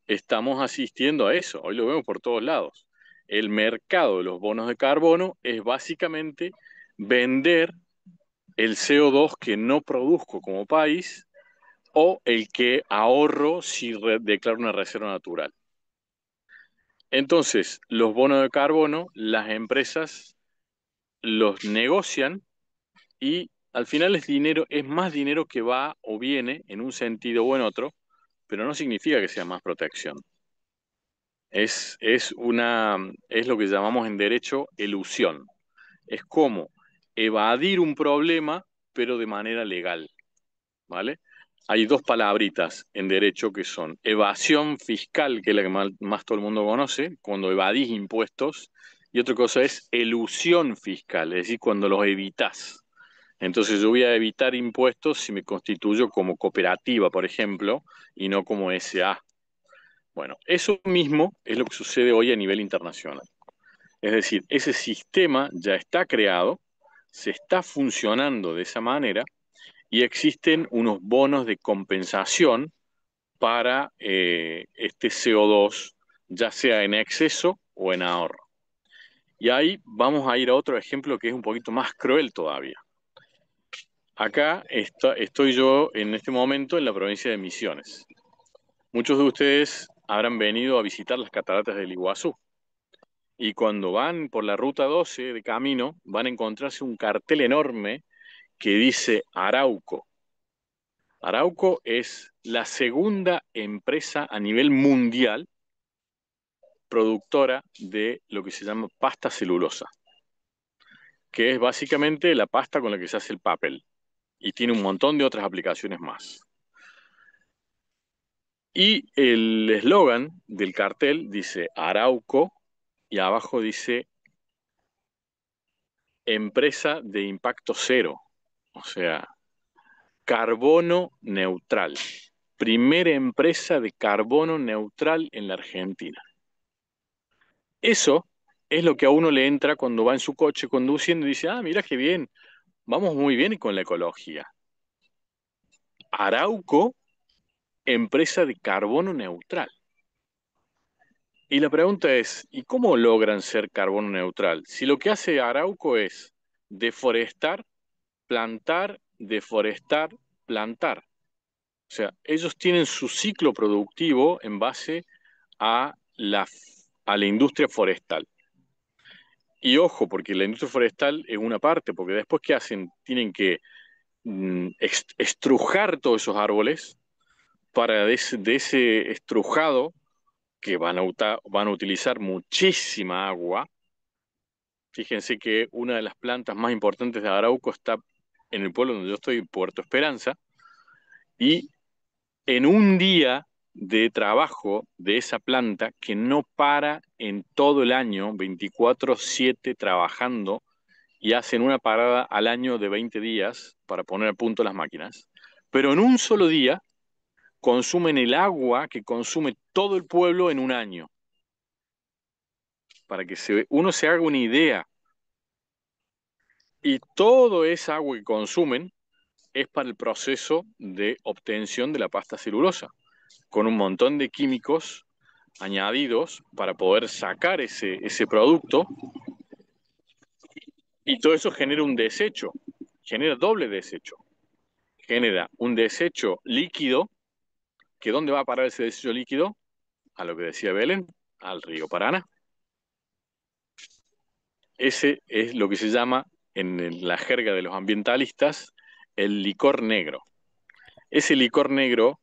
S2: estamos asistiendo a eso, hoy lo vemos por todos lados. El mercado de los bonos de carbono es básicamente vender el CO2 que no produzco como país o el que ahorro si declaro una reserva natural. Entonces, los bonos de carbono, las empresas los negocian y al final es dinero, es más dinero que va o viene en un sentido o en otro, pero no significa que sea más protección. Es lo que llamamos en derecho elusión. Es como evadir un problema, pero de manera legal, ¿vale? Hay dos palabritas en derecho que son evasión fiscal, que es la que más todo el mundo conoce, cuando evadís impuestos, y otra cosa es elusión fiscal, es decir, cuando los evitas. Entonces yo voy a evitar impuestos si me constituyo como cooperativa, por ejemplo, y no como SA. Bueno, eso mismo es lo que sucede hoy a nivel internacional. Es decir, ese sistema ya está creado, se está funcionando de esa manera y existen unos bonos de compensación para este CO2, ya sea en exceso o en ahorro. Y ahí vamos a ir a otro ejemplo que es un poquito más cruel todavía. Acá estoy yo en este momento en la provincia de Misiones. Muchos de ustedes habrán venido a visitar las cataratas del Iguazú. Y cuando van por la ruta 12 de camino, van a encontrarse un cartel enorme que dice Arauco. Arauco es la segunda empresa a nivel mundial productora de lo que se llama pasta celulosa. que es básicamente la pasta con la que se hace el papel. Y tiene un montón de otras aplicaciones más. Y el eslogan del cartel dice Arauco y abajo dice empresa de impacto cero, o sea, carbono neutral. Primera empresa de carbono neutral en la Argentina. Eso es lo que a uno le entra cuando va en su coche conduciendo y dice, ah, mira qué bien, vamos muy bien con la ecología. Arauco, empresa de carbono neutral. Y la pregunta es, ¿y cómo logran ser carbono neutral? Si lo que hace Arauco es deforestar, plantar, deforestar, plantar. O sea, ellos tienen su ciclo productivo en base a la industria forestal. Y ojo, porque la industria forestal es una parte, porque después ¿qué hacen? Tienen que estrujar todos esos árboles para de ese estrujado que van a utilizar muchísima agua. Fíjense que una de las plantas más importantes de Arauco está en el pueblo donde yo estoy, Puerto Esperanza, y en un día de trabajo de esa planta que no para en todo el año, 24/7 trabajando, y hacen una parada al año de 20 días para poner a punto las máquinas, pero en un solo día consumen el agua que consume todo el pueblo en un año, para que uno se haga una idea. Y todo esa agua que consumen es para el proceso de obtención de la pasta celulosa, con un montón de químicos añadidos para poder sacar ese producto, y todo eso genera un desecho, genera doble desecho. Genera un desecho líquido, que ¿dónde va a parar ese desecho líquido? A lo que decía Belén, al río Paraná. Ese es lo que se llama, en la jerga de los ambientalistas, el licor negro. Ese licor negro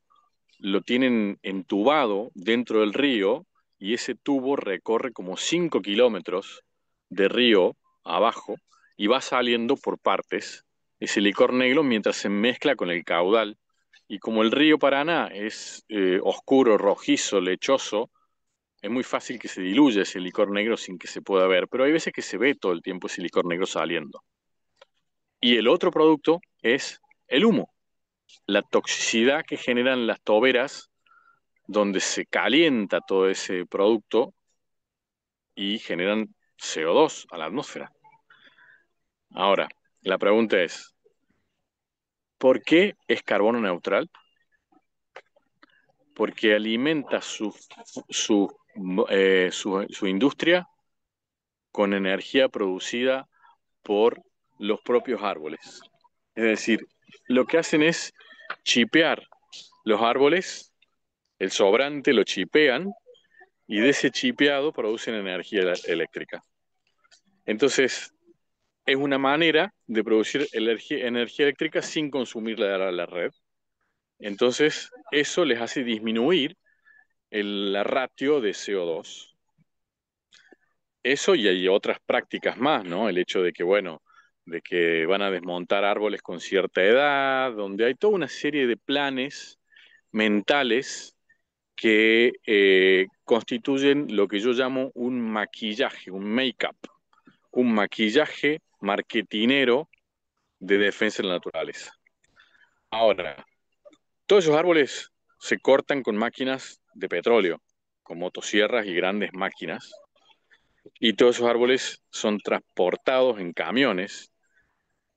S2: lo tienen entubado dentro del río, y ese tubo recorre como 5 kilómetros de río abajo y va saliendo por partes ese licor negro mientras se mezcla con el caudal. Y como el río Paraná es oscuro, rojizo, lechoso, es muy fácil que se diluya ese licor negro sin que se pueda ver, pero hay veces que se ve todo el tiempo ese licor negro saliendo. Y el otro producto es el humo, la toxicidad que generan las toberas donde se calienta todo ese producto y generan CO2 a la atmósfera. Ahora, la pregunta es, ¿por qué es carbono neutral? Porque alimenta su industria con energía producida por los propios árboles. Es decir, lo que hacen es chipear los árboles, el sobrante lo chipean, y de ese chipeado producen energía eléctrica. Entonces, es una manera de producir energía eléctrica sin consumir la red. Entonces, eso les hace disminuir la ratio de CO2. Eso, y hay otras prácticas más, ¿no? El hecho de que, bueno, de que van a desmontar árboles con cierta edad, donde hay toda una serie de planes mentales que constituyen lo que yo llamo un maquillaje, un make-up, un maquillaje marketinero de defensa de la naturaleza. Ahora, todos esos árboles se cortan con máquinas de petróleo, con motosierras y grandes máquinas, y todos esos árboles son transportados en camiones,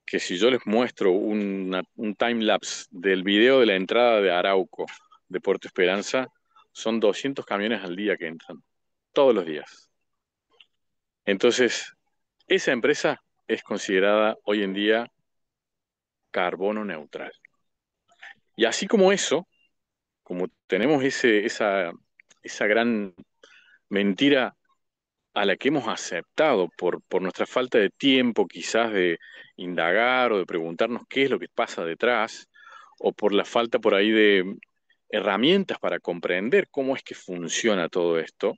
S2: que si yo les muestro un time-lapse del video de la entrada de Arauco, de Puerto Esperanza, son 200 camiones al día que entran, todos los días. Entonces, esa empresa es considerada hoy en día carbono neutral. Y así como eso, como tenemos esa gran mentira a la que hemos aceptado por nuestra falta de tiempo, quizás de indagar o de preguntarnos qué es lo que pasa detrás, o por la falta por ahí de herramientas para comprender cómo es que funciona todo esto,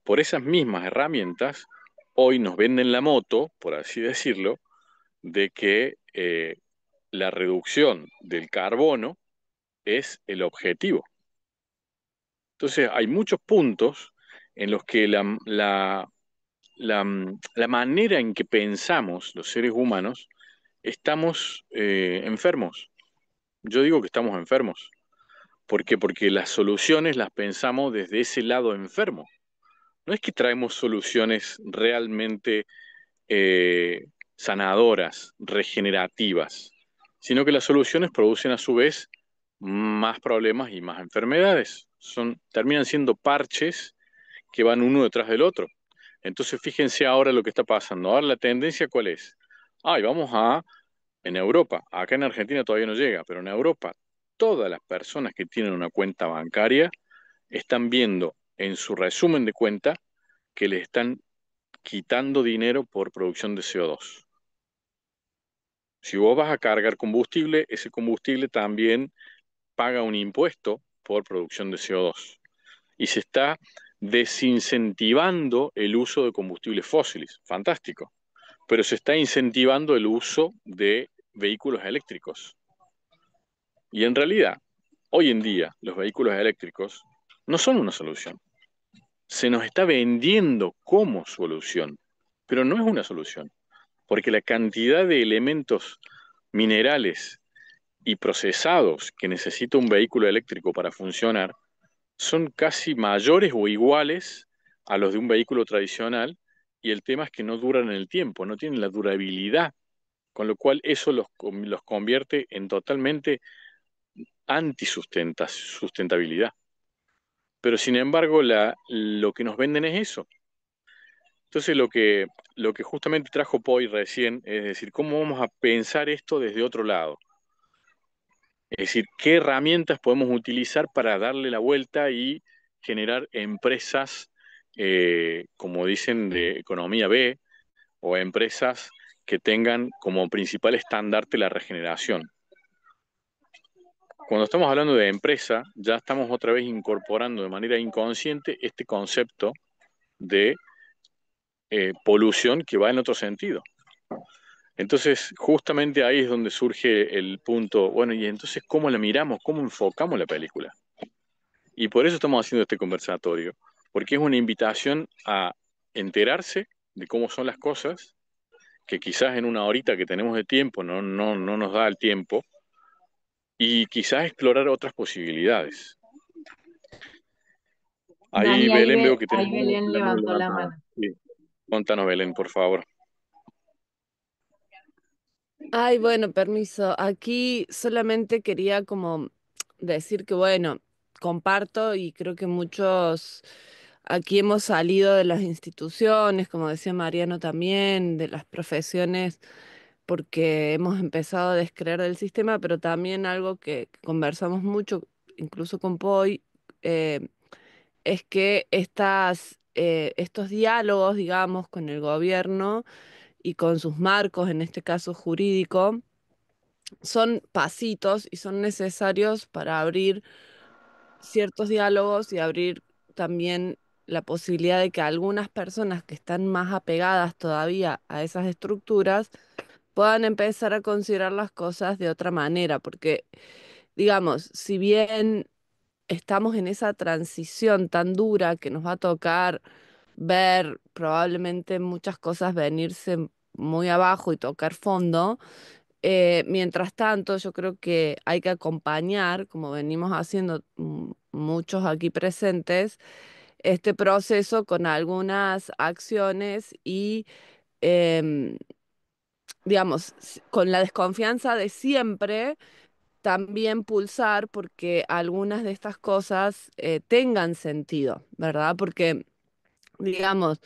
S2: por esas mismas herramientas, hoy nos venden la moto, por así decirlo, de que la reducción del carbono es el objetivo. Entonces, hay muchos puntos en los que la manera en que pensamos los seres humanos estamos enfermos. Yo digo que estamos enfermos. ¿Por qué? Porque las soluciones las pensamos desde ese lado enfermo. No es que traemos soluciones realmente eh, sanadoras, regenerativas, sino que las soluciones producen a su vez más problemas y más enfermedades. Terminan siendo parches que van uno detrás del otro. Entonces, fíjense ahora lo que está pasando. Ahora la tendencia, ¿cuál es? Ay, en Europa, acá en Argentina todavía no llega, pero en Europa, todas las personas que tienen una cuenta bancaria están viendo en su resumen de cuenta que les están quitando dinero por producción de CO2. Si vos vas a cargar combustible, ese combustible también paga un impuesto por producción de CO2. Y se está desincentivando el uso de combustibles fósiles. Fantástico. Pero se está incentivando el uso de vehículos eléctricos. Y en realidad, hoy en día, los vehículos eléctricos no son una solución. Se nos está vendiendo como solución, pero no es una solución, porque la cantidad de elementos minerales y procesados que necesita un vehículo eléctrico para funcionar son casi mayores o iguales a los de un vehículo tradicional, y el tema es que no duran en el tiempo, no tienen la durabilidad, con lo cual eso los convierte en totalmente anti-sustentabilidad. Pero sin embargo, lo que nos venden es eso. Entonces, lo que justamente trajo Poi recién es decir, ¿cómo vamos a pensar esto desde otro lado? Es decir, ¿qué herramientas podemos utilizar para darle la vuelta y generar empresas, como dicen, de economía B, o empresas que tengan como principal estandarte la regeneración? Cuando estamos hablando de empresa, ya estamos otra vez incorporando de manera inconsciente este concepto de polución que va en otro sentido. Entonces, justamente ahí es donde surge el punto, bueno, y entonces, ¿cómo la miramos? ¿Cómo enfocamos la película? Y por eso estamos haciendo este conversatorio, porque es una invitación a enterarse de cómo son las cosas, que quizás en una horita que tenemos de tiempo no nos da el tiempo, y quizás explorar otras posibilidades. Ahí,
S1: Dani,
S2: Belén, veo que
S1: ahí
S2: tenés
S1: Belén
S2: la mano
S1: levantó la
S2: levantada.
S1: mano.
S2: Sí. Contanos, Belén, por favor.
S3: Ay, bueno, permiso. Aquí solamente quería como decir que, bueno, comparto y creo que muchos aquí hemos salido de las instituciones, como decía Mariano también, de las profesiones, porque hemos empezado a descreer del sistema, pero también algo que conversamos mucho, incluso con Poi, es que estos diálogos, digamos, con el gobierno y con sus marcos, en este caso jurídico, son pasitos y son necesarios para abrir ciertos diálogos y abrir también la posibilidad de que algunas personas que están más apegadas todavía a esas estructuras puedan empezar a considerar las cosas de otra manera, porque, digamos, si bien estamos en esa transición tan dura que nos va a tocar ver probablemente muchas cosas venirse muy abajo y tocar fondo, mientras tanto, yo creo que hay que acompañar, como venimos haciendo muchos aquí presentes, este proceso con algunas acciones y, em, digamos, con la desconfianza de siempre, también pulsar porque algunas de estas cosas tengan sentido, ¿verdad? Porque, digamos,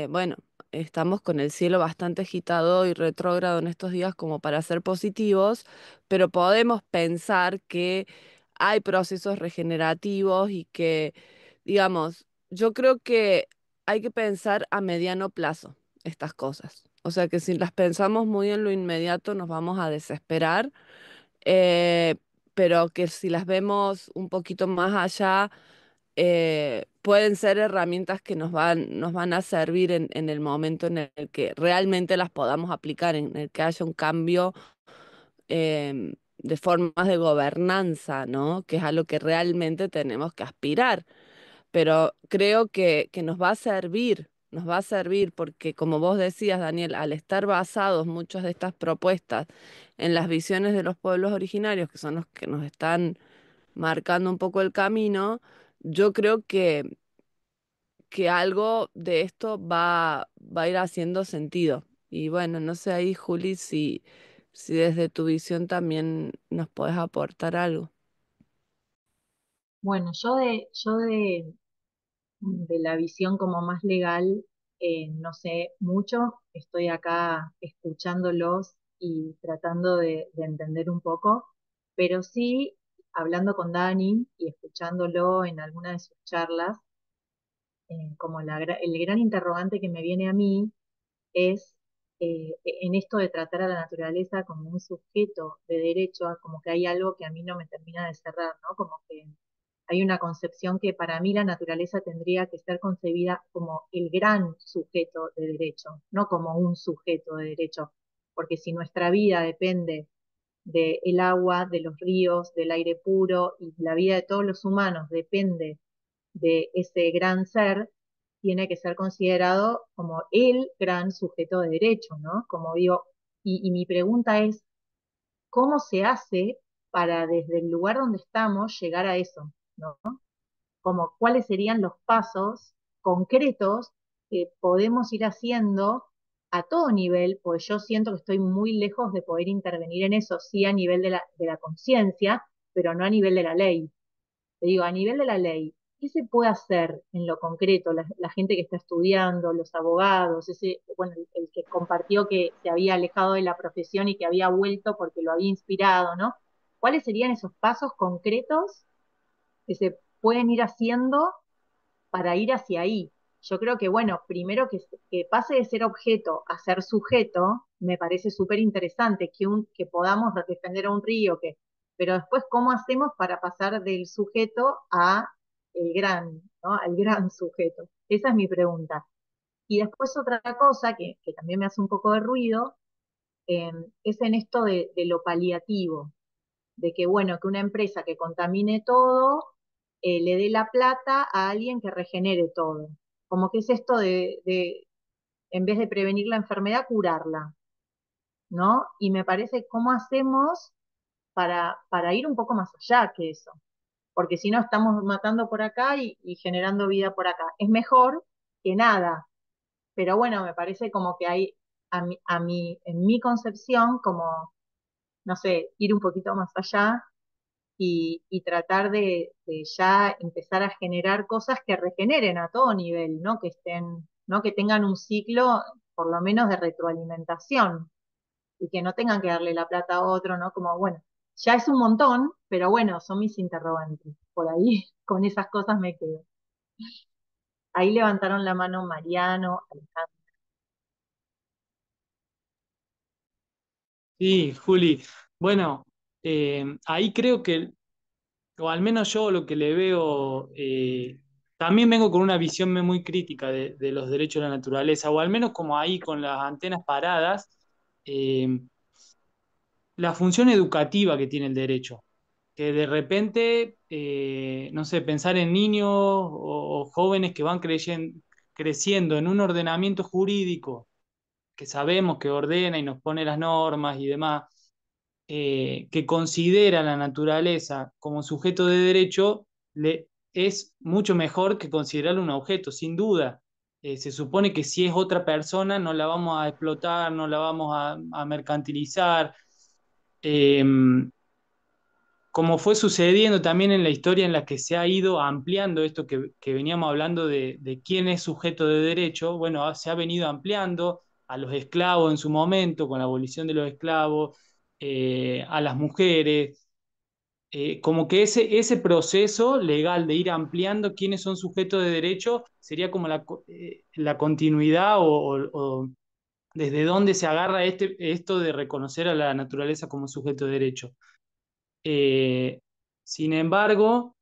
S3: bueno, estamos con el cielo bastante agitado y retrógrado en estos días como para ser positivos, pero podemos pensar que hay procesos regenerativos y que, digamos, yo creo que hay que pensar a mediano plazo estas cosas. O sea que si las pensamos muy en lo inmediato nos vamos a desesperar, eh, pero que si las vemos un poquito más allá, pueden ser herramientas que nos van a servir en el momento en el que realmente las podamos aplicar, en el que haya un cambio de formas de gobernanza, ¿no? Que es a lo que realmente tenemos que aspirar. Pero creo que nos va a servir porque, como vos decías, Daniel, al estar basados muchas de estas propuestas en las visiones de los pueblos originarios, que son los que nos están marcando un poco el camino, yo creo que algo de esto va a ir haciendo sentido. Y bueno, no sé ahí, Juli, si desde tu visión también nos podés aportar algo.
S1: Bueno, de la visión como más legal, no sé mucho, estoy acá escuchándolos y tratando de entender un poco, pero sí, hablando con Dani y escuchándolo en alguna de sus charlas, como el gran interrogante que me viene a mí es en esto de tratar a la naturaleza como un sujeto de derecho, como que hay algo que a mí no me termina de cerrar, ¿no? Como que hay una concepción que para mí la naturaleza tendría que ser concebida como el gran sujeto de derecho, no como un sujeto de derecho, porque si nuestra vida depende del agua, de los ríos, del aire puro y la vida de todos los humanos depende de ese gran ser, tiene que ser considerado como el gran sujeto de derecho, ¿no? Como digo, y mi pregunta es, ¿cómo se hace para desde el lugar donde estamos llegar a eso, ¿no? Como cuáles serían los pasos concretos que podemos ir haciendo a todo nivel, pues yo siento que estoy muy lejos de poder intervenir en eso, sí a nivel de la conciencia, pero no a nivel de la ley. Te digo, a nivel de la ley, ¿qué se puede hacer en lo concreto? La gente que está estudiando, los abogados, bueno, el que compartió que se había alejado de la profesión y que había vuelto porque lo había inspirado, ¿no? ¿Cuáles serían esos pasos concretos que se pueden ir haciendo para ir hacia ahí? Yo creo que, bueno, primero que pase de ser objeto a ser sujeto, me parece súper interesante que podamos defender a un río, pero después, ¿cómo hacemos para pasar del sujeto a el gran, ¿no? Al gran sujeto? Esa es mi pregunta. Y después otra cosa que también me hace un poco de ruido, es en esto de lo paliativo, de que, bueno, que una empresa que contamine todo, le dé la plata a alguien que regenere todo. Como que es esto en vez de prevenir la enfermedad, curarla, ¿no? Y me parece cómo hacemos para ir un poco más allá que eso. Porque si no, estamos matando por acá y generando vida por acá. Es mejor que nada. Pero bueno, me parece como que hay, en mi concepción, como, no sé, ir un poquito más allá y tratar de ya empezar a generar cosas que regeneren a todo nivel, ¿no? Que estén, ¿no? Que tengan un ciclo, por lo menos, de retroalimentación y que no tengan que darle la plata a otro, ¿no? Como, bueno, ya es un montón, pero bueno, son mis interrogantes. Por ahí, con esas cosas me quedo. Ahí levantaron la mano Mariano, Alejandro.
S5: Sí, Juli. Bueno, ahí creo que, o al menos yo lo que le veo, también vengo con una visión muy crítica de los derechos de la naturaleza, o al menos como ahí con las antenas paradas, eh, la función educativa que tiene el derecho. Que de repente, no sé, pensar en niños o jóvenes que van creciendo en un ordenamiento jurídico que sabemos que ordena y nos pone las normas y demás, que considera la naturaleza como sujeto de derecho, es mucho mejor que considerarlo un objeto, sin duda. Se supone que si es otra persona no la vamos a explotar, no la vamos a mercantilizar. Eh, Como fue sucediendo también en la historia en la que se ha ido ampliando esto que veníamos hablando de quién es sujeto de derecho, bueno, se ha venido ampliando a los esclavos en su momento, con la abolición de los esclavos, a las mujeres, como que ese proceso legal de ir ampliando quiénes son sujetos de derecho sería como la continuidad o desde dónde se agarra esto de reconocer a la naturaleza como sujeto de derecho. Eh, Sin embargo,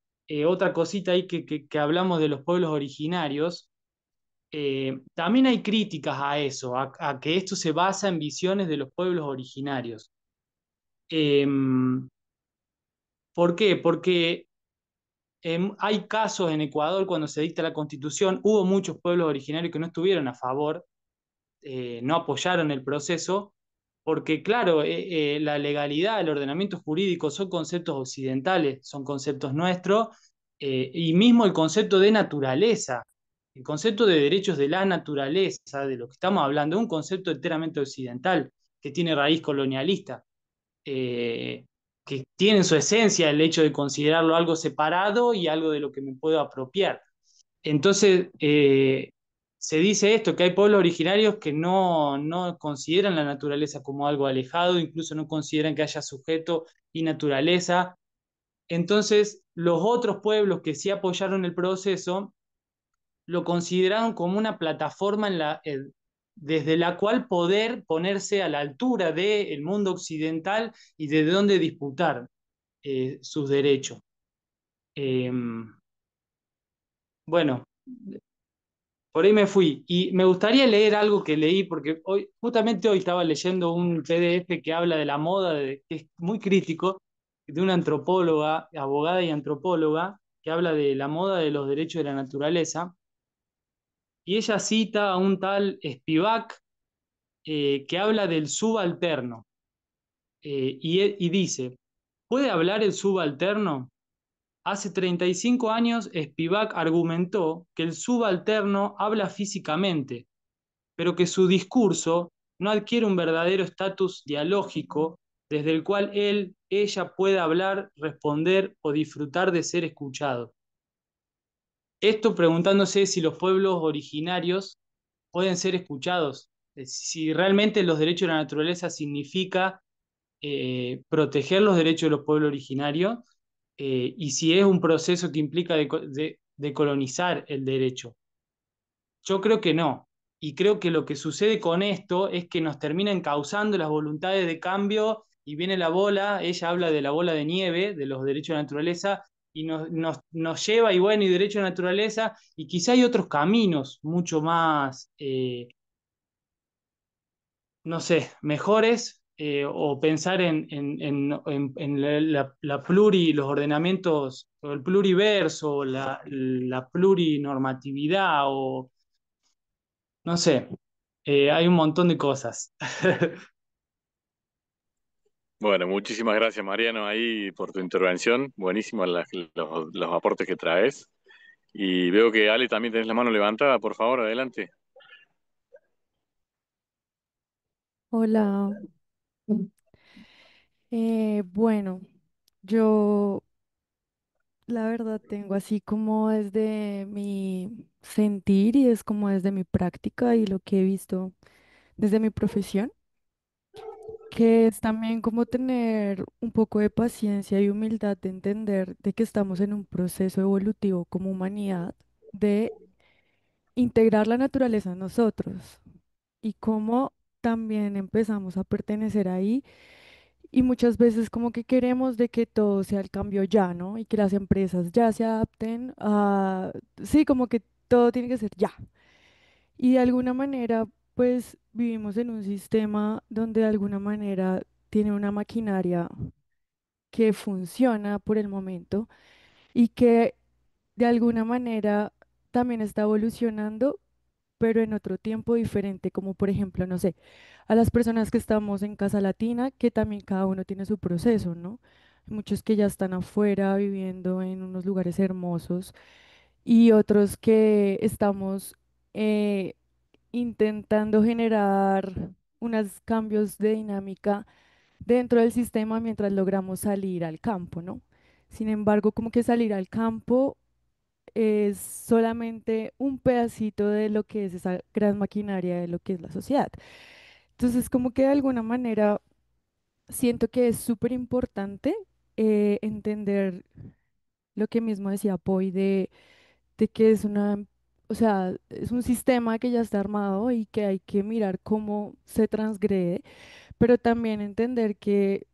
S5: otra cosita ahí que hablamos de los pueblos originarios, también hay críticas a eso, a que esto se basa en visiones de los pueblos originarios. Eh, ¿Por qué? Porque hay casos en Ecuador cuando se dicta la Constitución, hubo muchos pueblos originarios que no estuvieron a favor, no apoyaron el proceso, porque claro, la legalidad, el ordenamiento jurídico son conceptos occidentales, son conceptos nuestros, y mismo el concepto de naturaleza, el concepto de derechos de la naturaleza, de lo que estamos hablando, es un concepto enteramente occidental, que tiene raíz colonialista, eh, que tiene en su esencia el hecho de considerarlo algo separado y algo de lo que me puedo apropiar. Entonces, se dice esto, que hay pueblos originarios que no consideran la naturaleza como algo alejado, incluso no consideran que haya sujeto y naturaleza. Entonces, los otros pueblos que sí apoyaron el proceso lo consideraron como una plataforma desde la cual poder ponerse a la altura del mundo occidental y de dónde disputar sus derechos. Eh, bueno, por ahí me fui. Y me gustaría leer algo que leí, porque justamente hoy estaba leyendo un PDF que habla de la moda, que es muy crítico, de una antropóloga, abogada y antropóloga, que habla de la moda de los derechos de la naturaleza. Y ella cita a un tal Spivak, que habla del subalterno. Y dice, ¿puede hablar el subalterno? Hace 35 años, Spivak argumentó que el subalterno habla físicamente, pero que su discurso no adquiere un verdadero estatus dialógico desde el cual ella pueda hablar, responder o disfrutar de ser escuchado. Esto preguntándose si los pueblos originarios pueden ser escuchados, si realmente los derechos de la naturaleza significa proteger los derechos de los pueblos originarios, y si es un proceso que implica de colonizar el derecho. Yo creo que no. Y creo que lo que sucede con esto es que nos terminan causando las voluntades de cambio y viene la bola, ella habla de la bola de nieve, de los derechos de la naturaleza, y nos lleva, y bueno, y derecho de la naturaleza, y quizá hay otros caminos mucho más, no sé, mejores, o pensar en la los ordenamientos, o el pluriverso, la plurinormatividad, o no sé, hay un montón de cosas.
S2: Bueno, muchísimas gracias, Mariano, ahí por tu intervención. Buenísimos los aportes que traes. Y veo que Ale también tenés la mano levantada, por favor, adelante.
S7: Hola. Bueno, yo la verdad tengo así como desde mi sentir y es como desde mi práctica y lo que he visto desde mi profesión, que es también como tener un poco de paciencia y humildad de entender de que estamos en un proceso evolutivo como humanidad de integrar la naturaleza en nosotros y cómo también empezamos a pertenecer ahí. Y muchas veces como que queremos de que todo sea el cambio ya, ¿no? Y que las empresas ya se adapten a, sí, como que todo tiene que ser ya. Y de alguna manera, pues vivimos en un sistema donde de alguna manera tiene una maquinaria que funciona por el momento y que de alguna manera también está evolucionando, pero en otro tiempo diferente, como por ejemplo, no sé, a las personas que estamos en Casa Latina, que también cada uno tiene su proceso, ¿no? Hay muchos que ya están afuera viviendo en unos lugares hermosos y otros que estamos eh, intentando generar unos cambios de dinámica dentro del sistema mientras logramos salir al campo, ¿no? Sin embargo, como que salir al campo es solamente un pedacito de lo que es esa gran maquinaria de lo que es la sociedad. Entonces, como que de alguna manera siento que es súper importante entender lo que mismo decía Poi de que es una, o sea, es un sistema que ya está armado y que hay que mirar cómo se transgrede, pero también entender que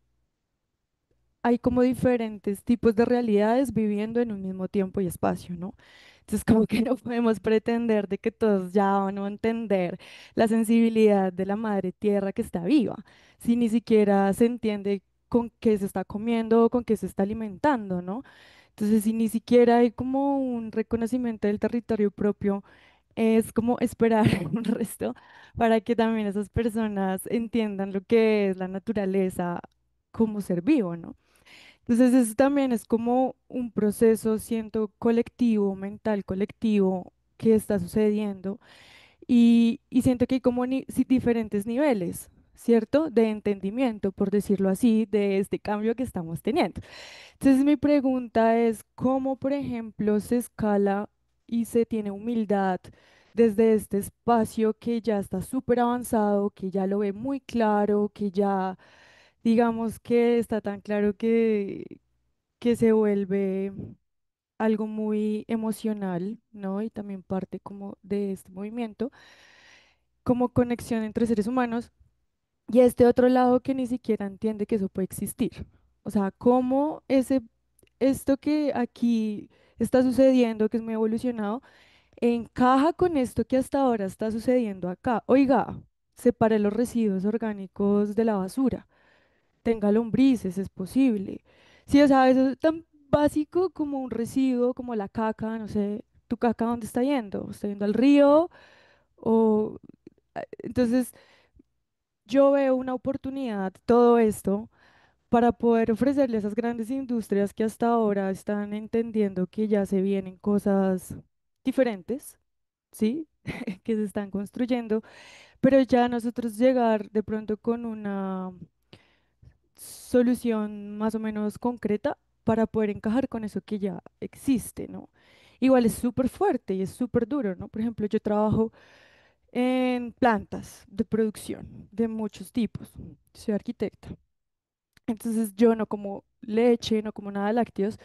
S7: hay como diferentes tipos de realidades viviendo en un mismo tiempo y espacio, ¿no? Entonces, como que no podemos pretender de que todos ya van a entender la sensibilidad de la madre tierra que está viva, si ni siquiera se entiende con qué se está comiendo o con qué se está alimentando, ¿no? Entonces, si ni siquiera hay como un reconocimiento del territorio propio, es como esperar un resto para que también esas personas entiendan lo que es la naturaleza como ser vivo, ¿no? Entonces eso también es como un proceso, siento, colectivo, mental colectivo que está sucediendo y siento que hay como diferentes niveles, ¿cierto? De entendimiento, por decirlo así, de este cambio que estamos teniendo. Entonces mi pregunta es, ¿cómo, por ejemplo, se escala y se tiene humildad desde este espacio que ya está súper avanzado, que ya lo ve muy claro, que ya, digamos que está tan claro que se vuelve algo muy emocional, ¿no? Y también parte como de este movimiento, como conexión entre seres humanos, y este otro lado que ni siquiera entiende que eso puede existir. O sea, cómo esto que aquí está sucediendo, que es muy evolucionado, encaja con esto que hasta ahora está sucediendo acá. Oiga, separe los residuos orgánicos de la basura, tenga lombrices, es posible. Sí, o sea, eso es tan básico como un residuo, como la caca, no sé, ¿tu caca dónde está yendo? ¿Está yendo al río? O entonces yo veo una oportunidad, todo esto, para poder ofrecerle a esas grandes industrias que hasta ahora están entendiendo que ya se vienen cosas diferentes, ¿sí? Que se están construyendo, pero ya nosotros llegar de pronto con una solución más o menos concreta para poder encajar con eso que ya existe, ¿no? Igual es súper fuerte y es súper duro, ¿no? Por ejemplo, yo trabajo en plantas de producción de muchos tipos. Soy arquitecta. Entonces yo no como leche, no como nada de lácteos,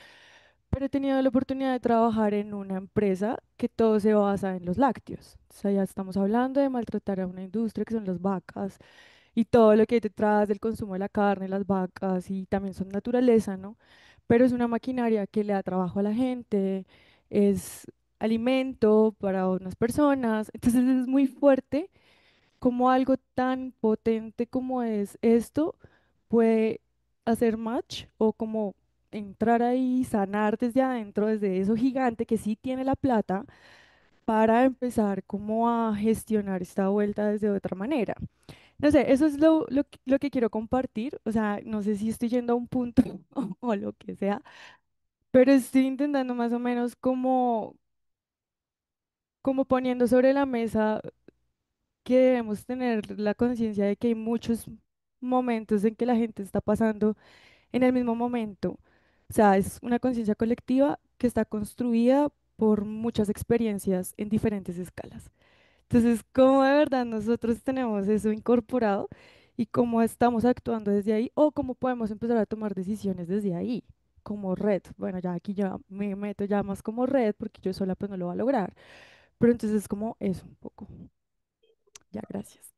S7: pero he tenido la oportunidad de trabajar en una empresa que todo se basa en los lácteos. O sea, ya estamos hablando de maltratar a una industria que son las vacas y todo lo que hay detrás del consumo de la carne, las vacas y también son naturaleza, ¿no? Pero es una maquinaria que le da trabajo a la gente, es alimento para unas personas, entonces es muy fuerte como algo tan potente como es esto puede hacer match o como entrar ahí, sanar desde adentro, desde eso gigante que sí tiene la plata, para empezar como a gestionar esta vuelta desde otra manera. No sé, eso es lo que quiero compartir. O sea, no sé si estoy yendo a un punto o lo que sea, pero estoy intentando más o menos como poniendo sobre la mesa que debemos tener la conciencia de que hay muchos momentos en que la gente está pasando en el mismo momento. O sea, es una conciencia colectiva que está construida por muchas experiencias en diferentes escalas. Entonces, ¿cómo de verdad nosotros tenemos eso incorporado y cómo estamos actuando desde ahí o cómo podemos empezar a tomar decisiones desde ahí? Como red, bueno, ya aquí ya me meto ya más como red porque yo sola pues no lo voy a lograr, pero entonces es como eso un poco. Ya, gracias.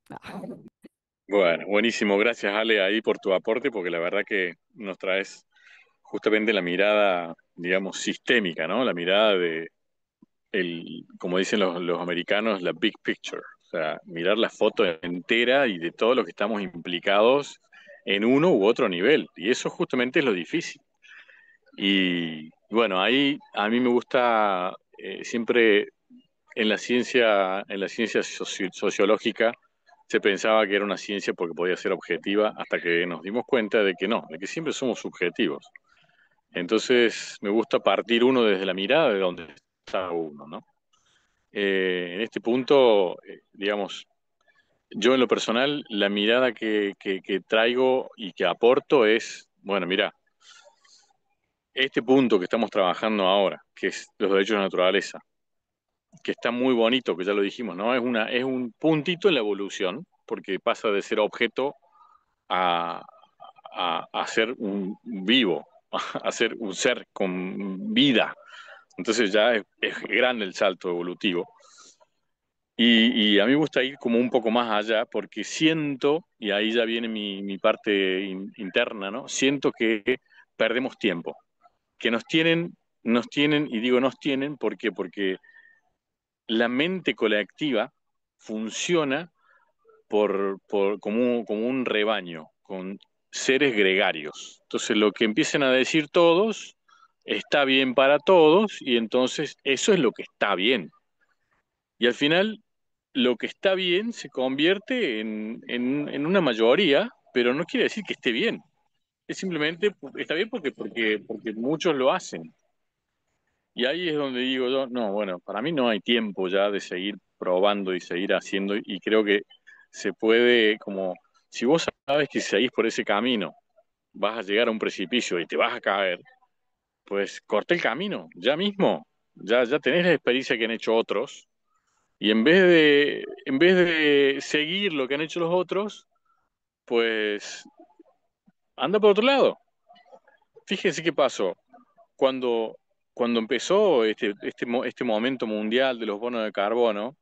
S2: Bueno, buenísimo. Gracias, Ale, ahí por tu aporte, porque la verdad que nos traes justamente la mirada, digamos, sistémica, ¿no? La mirada de, como dicen los americanos, la big picture. O sea, mirar la foto entera y de todo lo que estamos implicados en uno u otro nivel. Y eso justamente es lo difícil. Y bueno, ahí a mí me gusta siempre en la ciencia sociológica se pensaba que era una ciencia porque podía ser objetiva hasta que nos dimos cuenta de que no, de que siempre somos subjetivos. Entonces me gusta partir uno desde la mirada de donde está uno, ¿no? En este punto, digamos, yo en lo personal, la mirada que traigo y que aporto es, bueno, mira, este punto que estamos trabajando ahora, que es los derechos de la naturaleza, que está muy bonito, que ya lo dijimos, ¿no? Es un puntito en la evolución, porque pasa de ser objeto a, a ser un vivo, a ser un ser con vida. Entonces ya es grande el salto evolutivo. Y a mí me gusta ir como un poco más allá porque siento, y ahí ya viene mi parte interna, ¿no? Siento que perdemos tiempo, que nos tienen, y digo nos tienen, ¿por qué? Porque la mente colectiva funciona como un rebaño, con seres gregarios. Entonces, lo que empiecen a decir todos está bien para todos, y entonces eso es lo que está bien. Y al final, lo que está bien se convierte en una mayoría, pero no quiere decir que esté bien. Es simplemente, está bien porque muchos lo hacen. Y ahí es donde digo yo, no, bueno, para mí no hay tiempo ya de seguir probando y seguir haciendo, y creo que se puede, como, si vos sabes que si seguís por ese camino vas a llegar a un precipicio y te vas a caer, pues corta el camino, ya mismo, ya tenés la experiencia que han hecho otros, y en vez de seguir lo que han hecho los otros, pues anda por otro lado. Fíjense qué pasó. Cuando, cuando empezó este momento mundial de los bonos de carbono,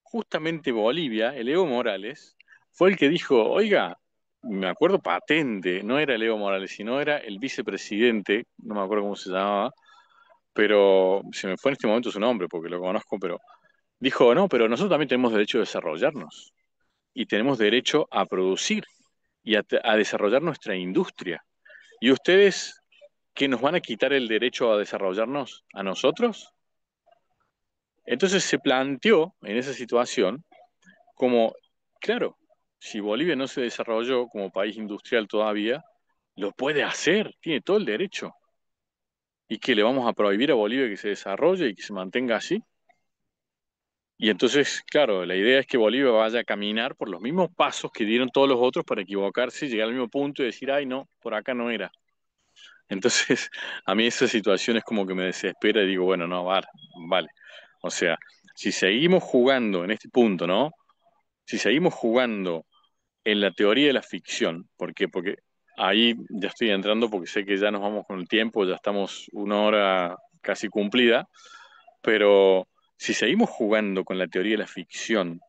S2: justamente Bolivia, el Evo Morales, fue el que dijo, oiga, me acuerdo patente, no era el Evo Morales, sino era el vicepresidente, no me acuerdo cómo se llamaba, pero se me fue en este momento su nombre porque lo conozco, pero dijo, no, pero nosotros también tenemos derecho a desarrollarnos y tenemos derecho a producir y a desarrollar nuestra industria. ¿Y ustedes que nos van a quitar el derecho a desarrollarnos a nosotros? Entonces se planteó en esa situación como, claro, si Bolivia no se desarrolló como país industrial todavía, lo puede hacer, tiene todo el derecho. ¿Y que le vamos a prohibir a Bolivia que se desarrolle y que se mantenga así? Y entonces, claro, la idea es que Bolivia vaya a caminar por los mismos pasos que dieron todos los otros para equivocarse, llegar al mismo punto y decir, ay, no, por acá no era. Entonces, a mí esa situación es como que me desespera y digo, bueno, no, vale, vale. O sea, si seguimos jugando en este punto, ¿no? Si seguimos jugando en la teoría de la ficción, ¿por qué? Porque ahí ya estoy entrando porque sé que ya nos vamos con el tiempo, ya estamos una hora casi cumplida, pero si seguimos jugando con la teoría de la ficción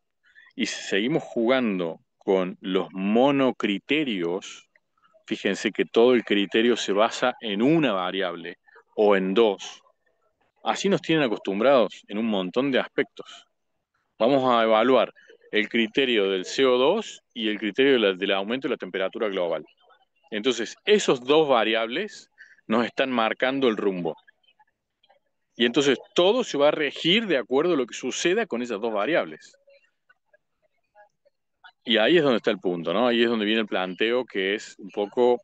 S2: y si seguimos jugando con los monocriterios, fíjense que todo el criterio se basa en una variable o en dos. Así nos tienen acostumbrados en un montón de aspectos. Vamos a evaluar el criterio del CO2 y el criterio del aumento de la temperatura global. Entonces, esos dos variables nos están marcando el rumbo. Y entonces todo se va a regir de acuerdo a lo que suceda con esas dos variables. Y ahí es donde está el punto, ¿no? Ahí es donde viene el planteo, que es un poco,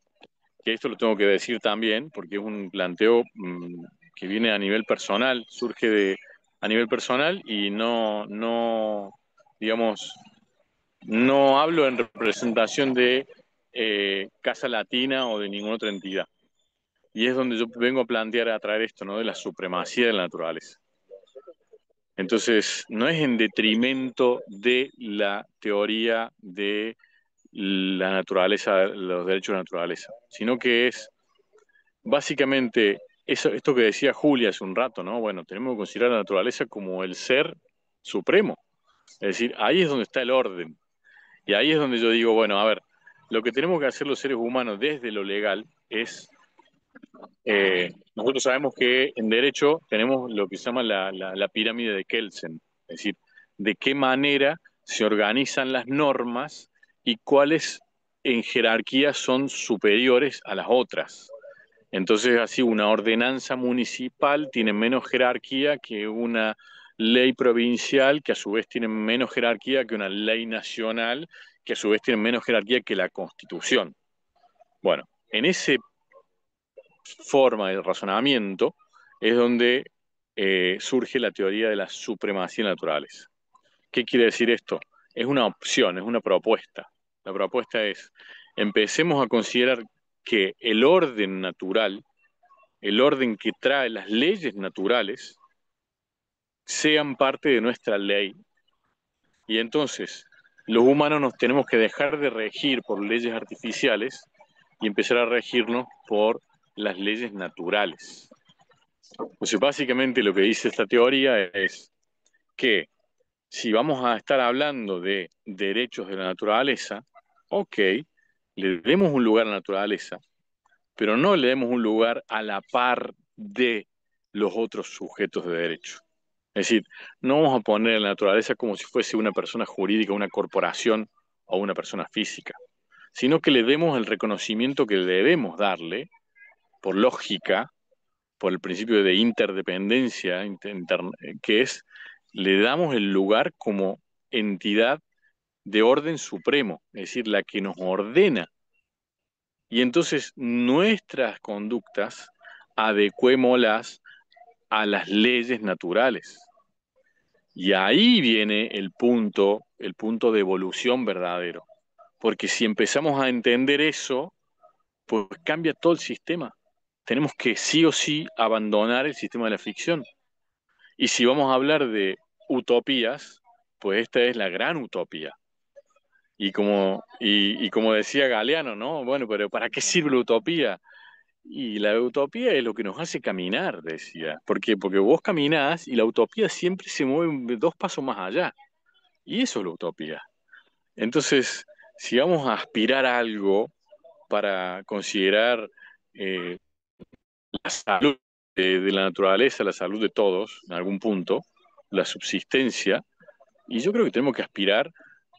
S2: que esto lo tengo que decir también, porque es un planteo que viene a nivel personal, a nivel personal y digamos, no hablo en representación de Casa Latina o de ninguna otra entidad. Y es donde yo vengo a plantear, a traer esto, ¿no? De la supremacía de la naturaleza. Entonces, no es en detrimento de la teoría de la naturaleza, los derechos de la naturaleza, sino que es básicamente esto que decía Julia hace un rato, ¿no? Bueno, tenemos que considerar la naturaleza como el ser supremo. Es decir, ahí es donde está el orden. Y ahí es donde yo digo, bueno, a ver, lo que tenemos que hacer los seres humanos desde lo legal es, nosotros sabemos que en derecho tenemos lo que se llama la pirámide de Kelsen, es decir, de qué manera se organizan las normas y cuáles en jerarquía son superiores a las otras. Entonces, así, una ordenanza municipal tiene menos jerarquía que una ley provincial, que a su vez tiene menos jerarquía que una ley nacional, que a su vez tiene menos jerarquía que la Constitución. Bueno, en esa forma de razonamiento es donde surge la teoría de la supremacía de la naturaleza. ¿Qué quiere decir esto? Es una opción, es una propuesta. La propuesta es, empecemos a considerar que el orden natural, el orden que trae las leyes naturales, sean parte de nuestra ley. Y entonces, los humanos nos tenemos que dejar de regir por leyes artificiales y empezar a regirnos por las leyes naturales. Entonces, básicamente lo que dice esta teoría es que si vamos a estar hablando de derechos de la naturaleza, ok, le demos un lugar a la naturaleza, pero no le demos un lugar a la par de los otros sujetos de derecho. Es decir, no vamos a poner a la naturaleza como si fuese una persona jurídica, una corporación o una persona física, sino que le demos el reconocimiento que debemos darle por lógica, por el principio de interdependencia, que es, le damos el lugar como entidad de orden supremo, es decir, la que nos ordena. Y entonces nuestras conductas adecuémoslas a las leyes naturales. Y ahí viene el punto de evolución verdadero. Porque si empezamos a entender eso, pues cambia todo el sistema. Tenemos que sí o sí abandonar el sistema de la ficción. Y si vamos a hablar de utopías, pues esta es la gran utopía. Y como decía Galeano, ¿no? Bueno, pero ¿para qué sirve la utopía? Y la utopía es lo que nos hace caminar, decía. ¿Por qué? Porque vos caminás y la utopía siempre se mueve 2 pasos más allá. Y eso es la utopía. Entonces, si vamos a aspirar a algo para considerar eh, la salud de la naturaleza, la salud de todos, en algún punto, la subsistencia, y yo creo que tenemos que aspirar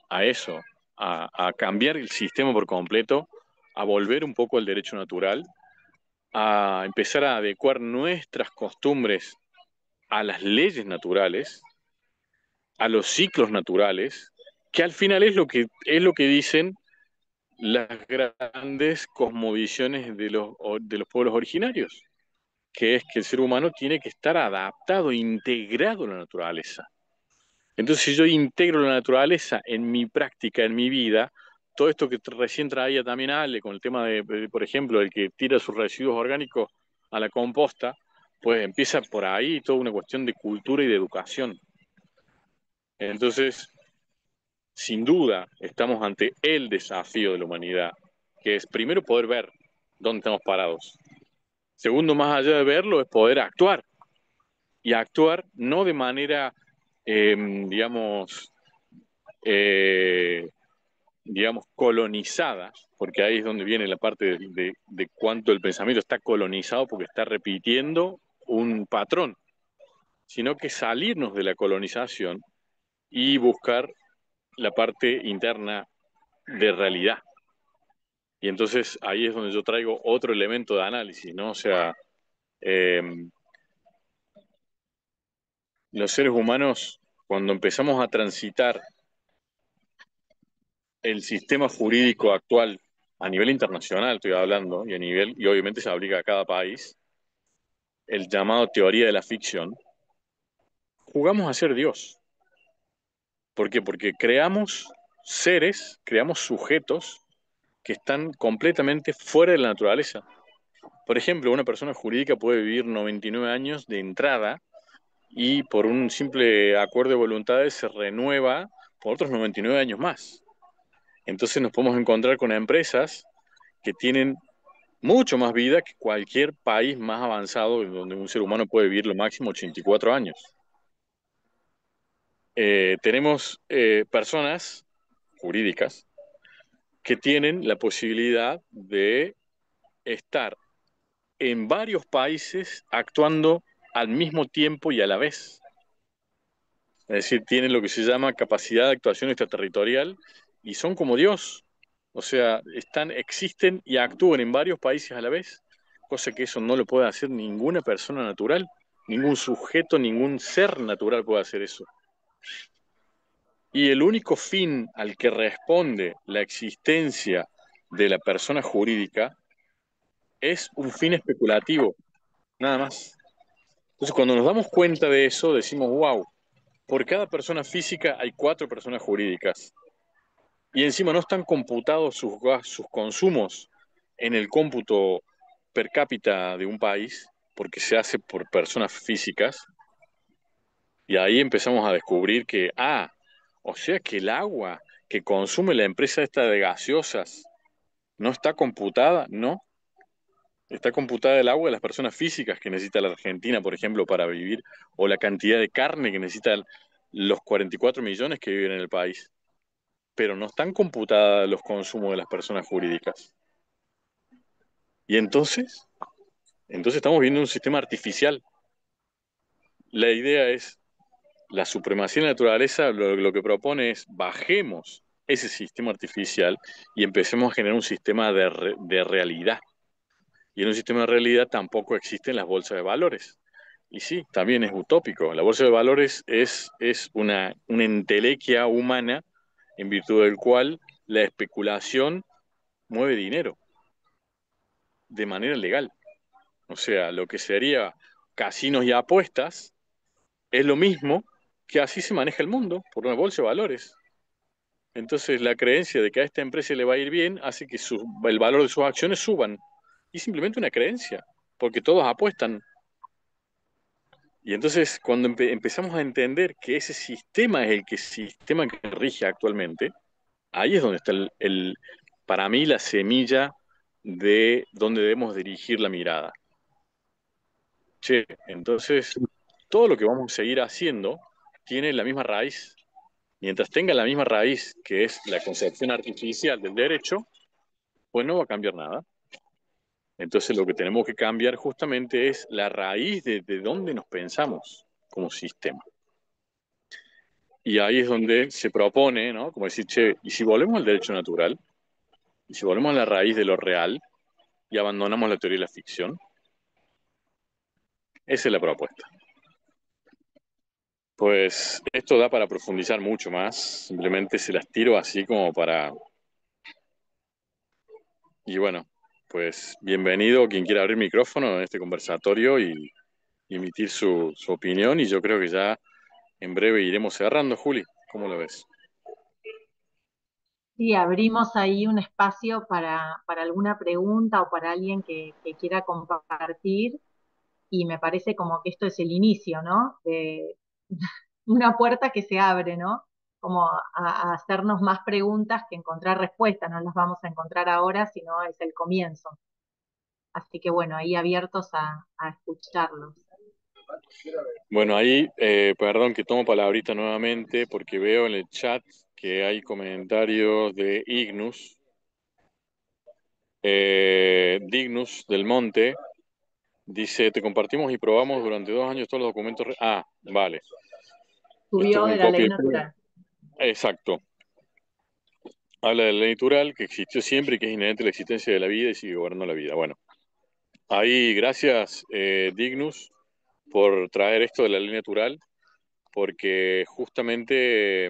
S2: a eso, a cambiar el sistema por completo, a volver un poco al derecho natural, a empezar a adecuar nuestras costumbres a las leyes naturales, a los ciclos naturales, que al final es lo que dicen las grandes cosmovisiones de los pueblos originarios, que es que el ser humano tiene que estar adaptado, integrado a la naturaleza. Entonces, si yo integro la naturaleza en mi práctica, en mi vida, todo esto que recién traía también Ale, con el tema por ejemplo, el que tira sus residuos orgánicos a la composta, pues empieza por ahí toda una cuestión de cultura y de educación. Entonces, sin duda, estamos ante el desafío de la humanidad, que es primero poder ver dónde estamos parados. Segundo, más allá de verlo, es poder actuar. Y actuar no de manera, eh, digamos, eh, digamos, colonizada, porque ahí es donde viene la parte de cuánto el pensamiento está colonizado porque está repitiendo un patrón, sino que salirnos de la colonización y buscar la parte interna de realidad. Y entonces ahí es donde yo traigo otro elemento de análisis, ¿no? O sea, eh, los seres humanos, cuando empezamos a transitar el sistema jurídico actual a nivel internacional, estoy hablando, y obviamente se aplica a cada país, el llamado teoría de la ficción, jugamos a ser Dios. ¿Por qué? Porque creamos seres, creamos sujetos que están completamente fuera de la naturaleza. Por ejemplo, una persona jurídica puede vivir 99 años de entrada y por un simple acuerdo de voluntades se renueva por otros 99 años más. Entonces nos podemos encontrar con empresas que tienen mucho más vida que cualquier país más avanzado donde un ser humano puede vivir lo máximo 84 años. Tenemos personas jurídicas que tienen la posibilidad de estar en varios países actuando al mismo tiempo y a la vez. Es decir, tienen lo que se llama capacidad de actuación extraterritorial y son como Dios. O sea, existen y actúan en varios países a la vez, cosa que eso no lo puede hacer ninguna persona natural, ningún sujeto, ningún ser natural puede hacer eso. Y el único fin al que responde la existencia de la persona jurídica es un fin especulativo, nada más. Entonces, cuando nos damos cuenta de eso, decimos, wow, por cada persona física hay 4 personas jurídicas. Y encima no están computados sus consumos en el cómputo per cápita de un país, porque se hace por personas físicas. Y ahí empezamos a descubrir que, o sea que el agua que consume la empresa esta de gaseosas no está computada, no. Está computada el agua de las personas físicas que necesita la Argentina, por ejemplo, para vivir, o la cantidad de carne que necesitan los 44 millones que viven en el país. Pero no están computadas los consumos de las personas jurídicas. Y entonces estamos viendo un sistema artificial. La idea es, la supremacía de la naturaleza lo que propone es bajemos ese sistema artificial y empecemos a generar un sistema de realidad. Y en un sistema de realidad tampoco existen las bolsas de valores. Y sí, también es utópico. La bolsa de valores es una entelequia humana en virtud del cual la especulación mueve dinero de manera legal. O sea, lo que sería casinos y apuestas es lo mismo que así se maneja el mundo, por una bolsa de valores. Entonces, la creencia de que a esta empresa le va a ir bien hace que el valor de sus acciones suban. Y simplemente una creencia, porque todos apuestan. Y entonces, cuando empezamos a entender que ese sistema es sistema que rige actualmente, ahí es donde está para mí, la semilla de donde debemos dirigir la mirada. Che, entonces, todo lo que vamos a seguir haciendo tiene la misma raíz. Mientras tenga la misma raíz, que es la concepción artificial del derecho, pues no va a cambiar nada. Entonces, lo que tenemos que cambiar justamente es la raíz de dónde nos pensamos como sistema. Y ahí es donde se propone, ¿no? Como decir, che, ¿y si volvemos al derecho natural? ¿Y si volvemos a la raíz de lo real y abandonamos la teoría de la ficción? Esa es la propuesta. Pues esto da para profundizar mucho más. Simplemente se las tiro así como para... Y bueno, pues bienvenido quien quiera abrir micrófono en este conversatorio y emitir su opinión. Y yo creo que ya en breve iremos cerrando, Juli. ¿Cómo lo ves?
S1: Sí, abrimos ahí un espacio para alguna pregunta o para alguien que quiera compartir y me parece como que esto es el inicio, ¿no? De una puerta que se abre, ¿no? Como a hacernos más preguntas que encontrar respuestas, no las vamos a encontrar ahora, sino es el comienzo. Así que bueno, ahí abiertos a escucharlos.
S2: Bueno, ahí, perdón que tomo palabrita nuevamente porque veo en el chat que hay comentarios de Ignus, Dignus del Monte. Dice, te compartimos y probamos durante 2 años todos los documentos. Ah, vale. Esto es
S1: Subió
S2: un
S1: de la
S2: copy.
S1: ley natural.
S2: Exacto. Habla de la ley natural que existió siempre y que es inherente a la existencia de la vida y sigue gobernando la vida. Bueno, ahí gracias, Dignus, por traer esto de la ley natural, porque justamente,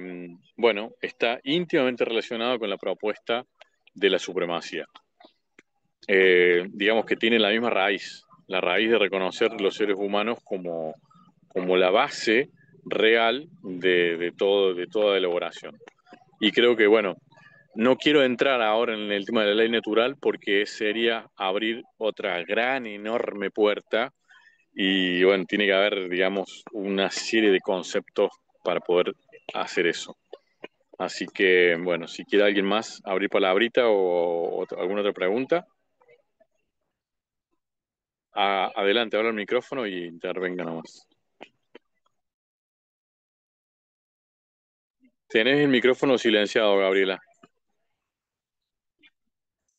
S2: bueno, está íntimamente relacionado con la propuesta de la supremacía. Digamos que tiene la misma raíz, la raíz de reconocer los seres humanos como la base real de toda elaboración. Y creo que, bueno, no quiero entrar ahora en el tema de la ley natural porque sería abrir otra gran, enorme puerta y, bueno, tiene que haber, digamos, una serie de conceptos para poder hacer eso. Así que, bueno, si quiere alguien más abrir palabrita o alguna otra pregunta, adelante, habla el micrófono y intervenga nomás. Tenés el micrófono silenciado, Gabriela.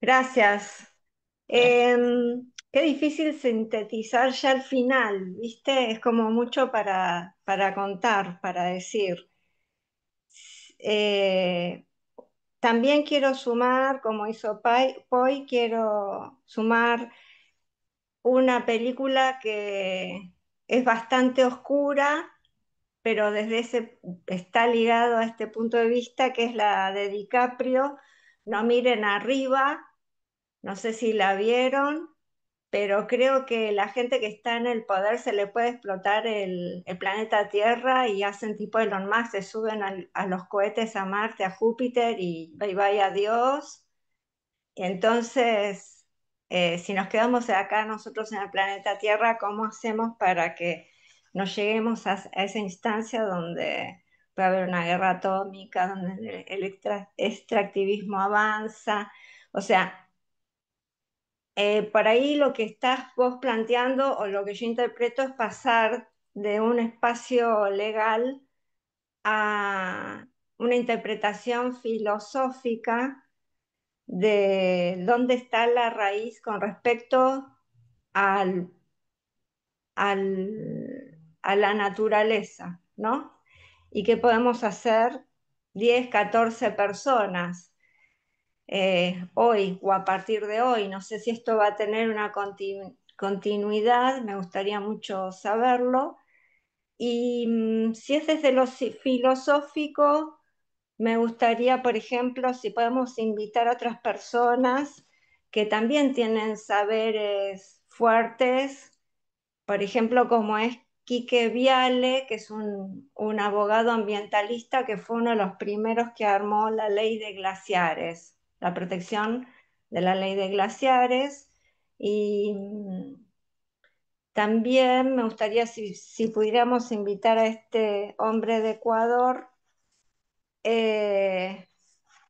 S4: Gracias. Qué difícil sintetizar ya al final, ¿viste? Es como mucho para contar, para decir. Eh, También quiero sumar, como hizo Poi, quiero sumar una película que es bastante oscura, pero está ligado a este punto de vista, que es la de DiCaprio, No miren arriba, no sé si la vieron, pero creo que la gente que está en el poder se le puede explotar el planeta Tierra y hacen tipo Elon Musk, se suben a los cohetes a Marte, a Júpiter y bye bye adiós. Entonces, si nos quedamos acá nosotros en el planeta Tierra, ¿cómo hacemos para que no lleguemos a esa instancia donde puede haber una guerra atómica, donde el extractivismo avanza? O sea, por ahí lo que estás vos planteando o lo que yo interpreto es pasar de un espacio legal a una interpretación filosófica de dónde está la raíz con respecto al, a la naturaleza, ¿no? Y qué podemos hacer 10, 14 personas hoy o a partir de hoy. No sé si esto va a tener una continuidad, me gustaría mucho saberlo. Y si es desde lo filosófico, me gustaría, por ejemplo, si podemos invitar a otras personas que también tienen saberes fuertes, por ejemplo, como es Quique Viale, que es un abogado ambientalista que fue uno de los primeros que armó la ley de glaciares, la protección de la ley de glaciares. Y también me gustaría si pudiéramos invitar a este hombre de Ecuador, eh,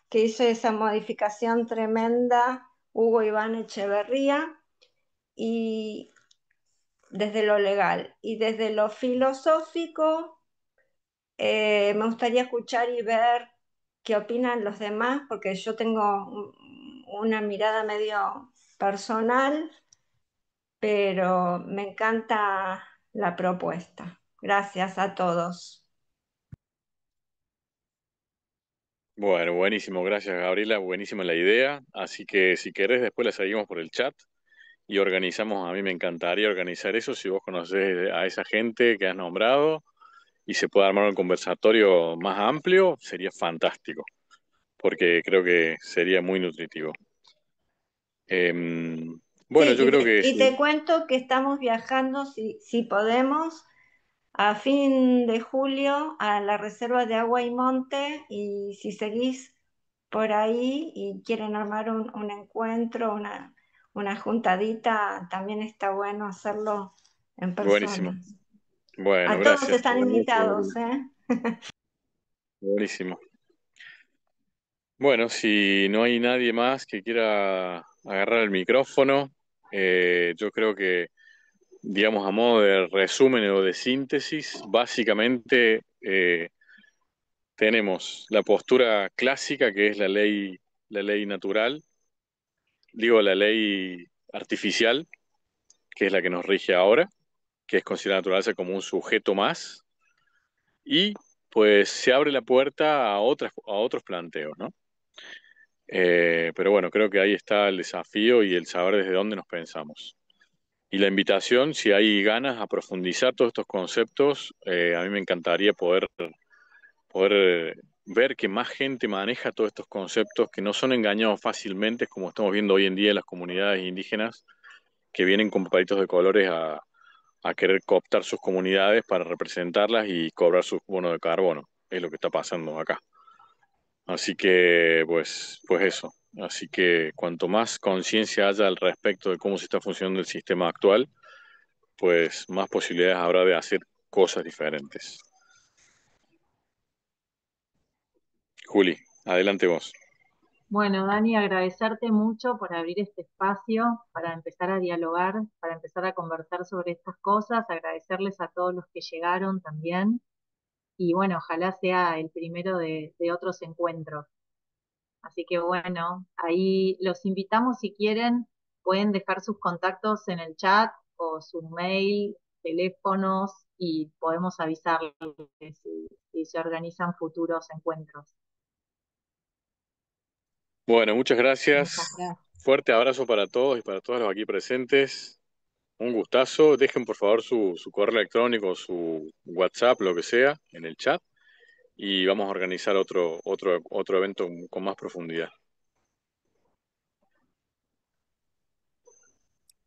S4: que hizo esa modificación tremenda, Hugo Iván Echeverría, y desde lo legal. Y desde lo filosófico, me gustaría escuchar y ver qué opinan los demás, porque yo tengo una mirada medio personal, pero me encanta la propuesta. Gracias a todos.
S2: Bueno, buenísimo, gracias Gabriela, buenísima la idea. Así que si querés, después la seguimos por el chat y organizamos. A mí me encantaría organizar eso si vos conocés a esa gente que has nombrado y se puede armar un conversatorio más amplio, sería fantástico, porque creo que sería muy nutritivo. Bueno,
S4: Sí,
S2: yo creo que
S4: y
S2: sí.
S4: te cuento que estamos viajando, si podemos, a fin de julio a la Reserva de Agua y Monte, y si seguís por ahí y quieren armar un encuentro, una juntadita, también está bueno hacerlo en
S2: Buenísimo.
S4: persona.
S2: Bueno,
S4: A todos
S2: gracias, te
S4: están
S2: agradezco,
S4: invitados,
S2: Gabriela.
S4: ¿eh?
S2: Buenísimo. Bueno, si no hay nadie más que quiera agarrar el micrófono, yo creo que, digamos, a modo de resumen o de síntesis, básicamente tenemos la postura clásica, que es la ley natural, digo, la ley artificial, que es la que nos rige ahora, que es considerar la naturaleza como un sujeto más, y pues se abre la puerta a otros planteos, ¿no? Pero bueno, creo que ahí está el desafío y el saber desde dónde nos pensamos. Y la invitación, si hay ganas a profundizar todos estos conceptos, a mí me encantaría poder ver que más gente maneja todos estos conceptos, que no son engañados fácilmente, como estamos viendo hoy en día en las comunidades indígenas, que vienen con papelitos de colores a querer cooptar sus comunidades para representarlas y cobrar sus bonos de carbono. Es lo que está pasando acá. Así que, pues eso. Así que cuanto más conciencia haya al respecto de cómo se está funcionando el sistema actual, pues más posibilidades habrá de hacer cosas diferentes. Juli, adelante vos.
S1: Bueno, Dani, agradecerte mucho por abrir este espacio para empezar a dialogar, para empezar a conversar sobre estas cosas, agradecerles a todos los que llegaron también y bueno, ojalá sea el primero de otros encuentros. Así que bueno, ahí los invitamos si quieren, pueden dejar sus contactos en el chat o su mail, teléfonos y podemos avisarles si se organizan futuros encuentros.
S2: Bueno, muchas
S1: Muchas
S2: gracias.
S1: gracias.
S2: Fuerte abrazo para todos y para todos los aquí presentes. Un gustazo. Dejen por favor su correo electrónico, su WhatsApp, lo que sea, en el chat. Y vamos a organizar otro evento con más profundidad.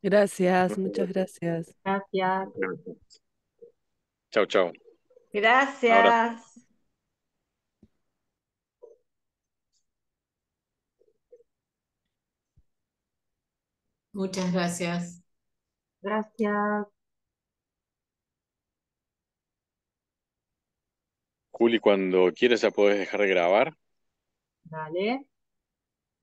S3: Gracias, muchas gracias.
S1: Gracias.
S2: Chau, chau. Abrazo.
S4: Gracias.
S8: Muchas gracias.
S1: Gracias.
S2: Juli, cuando quieras ya podés dejar de grabar.
S1: Dale.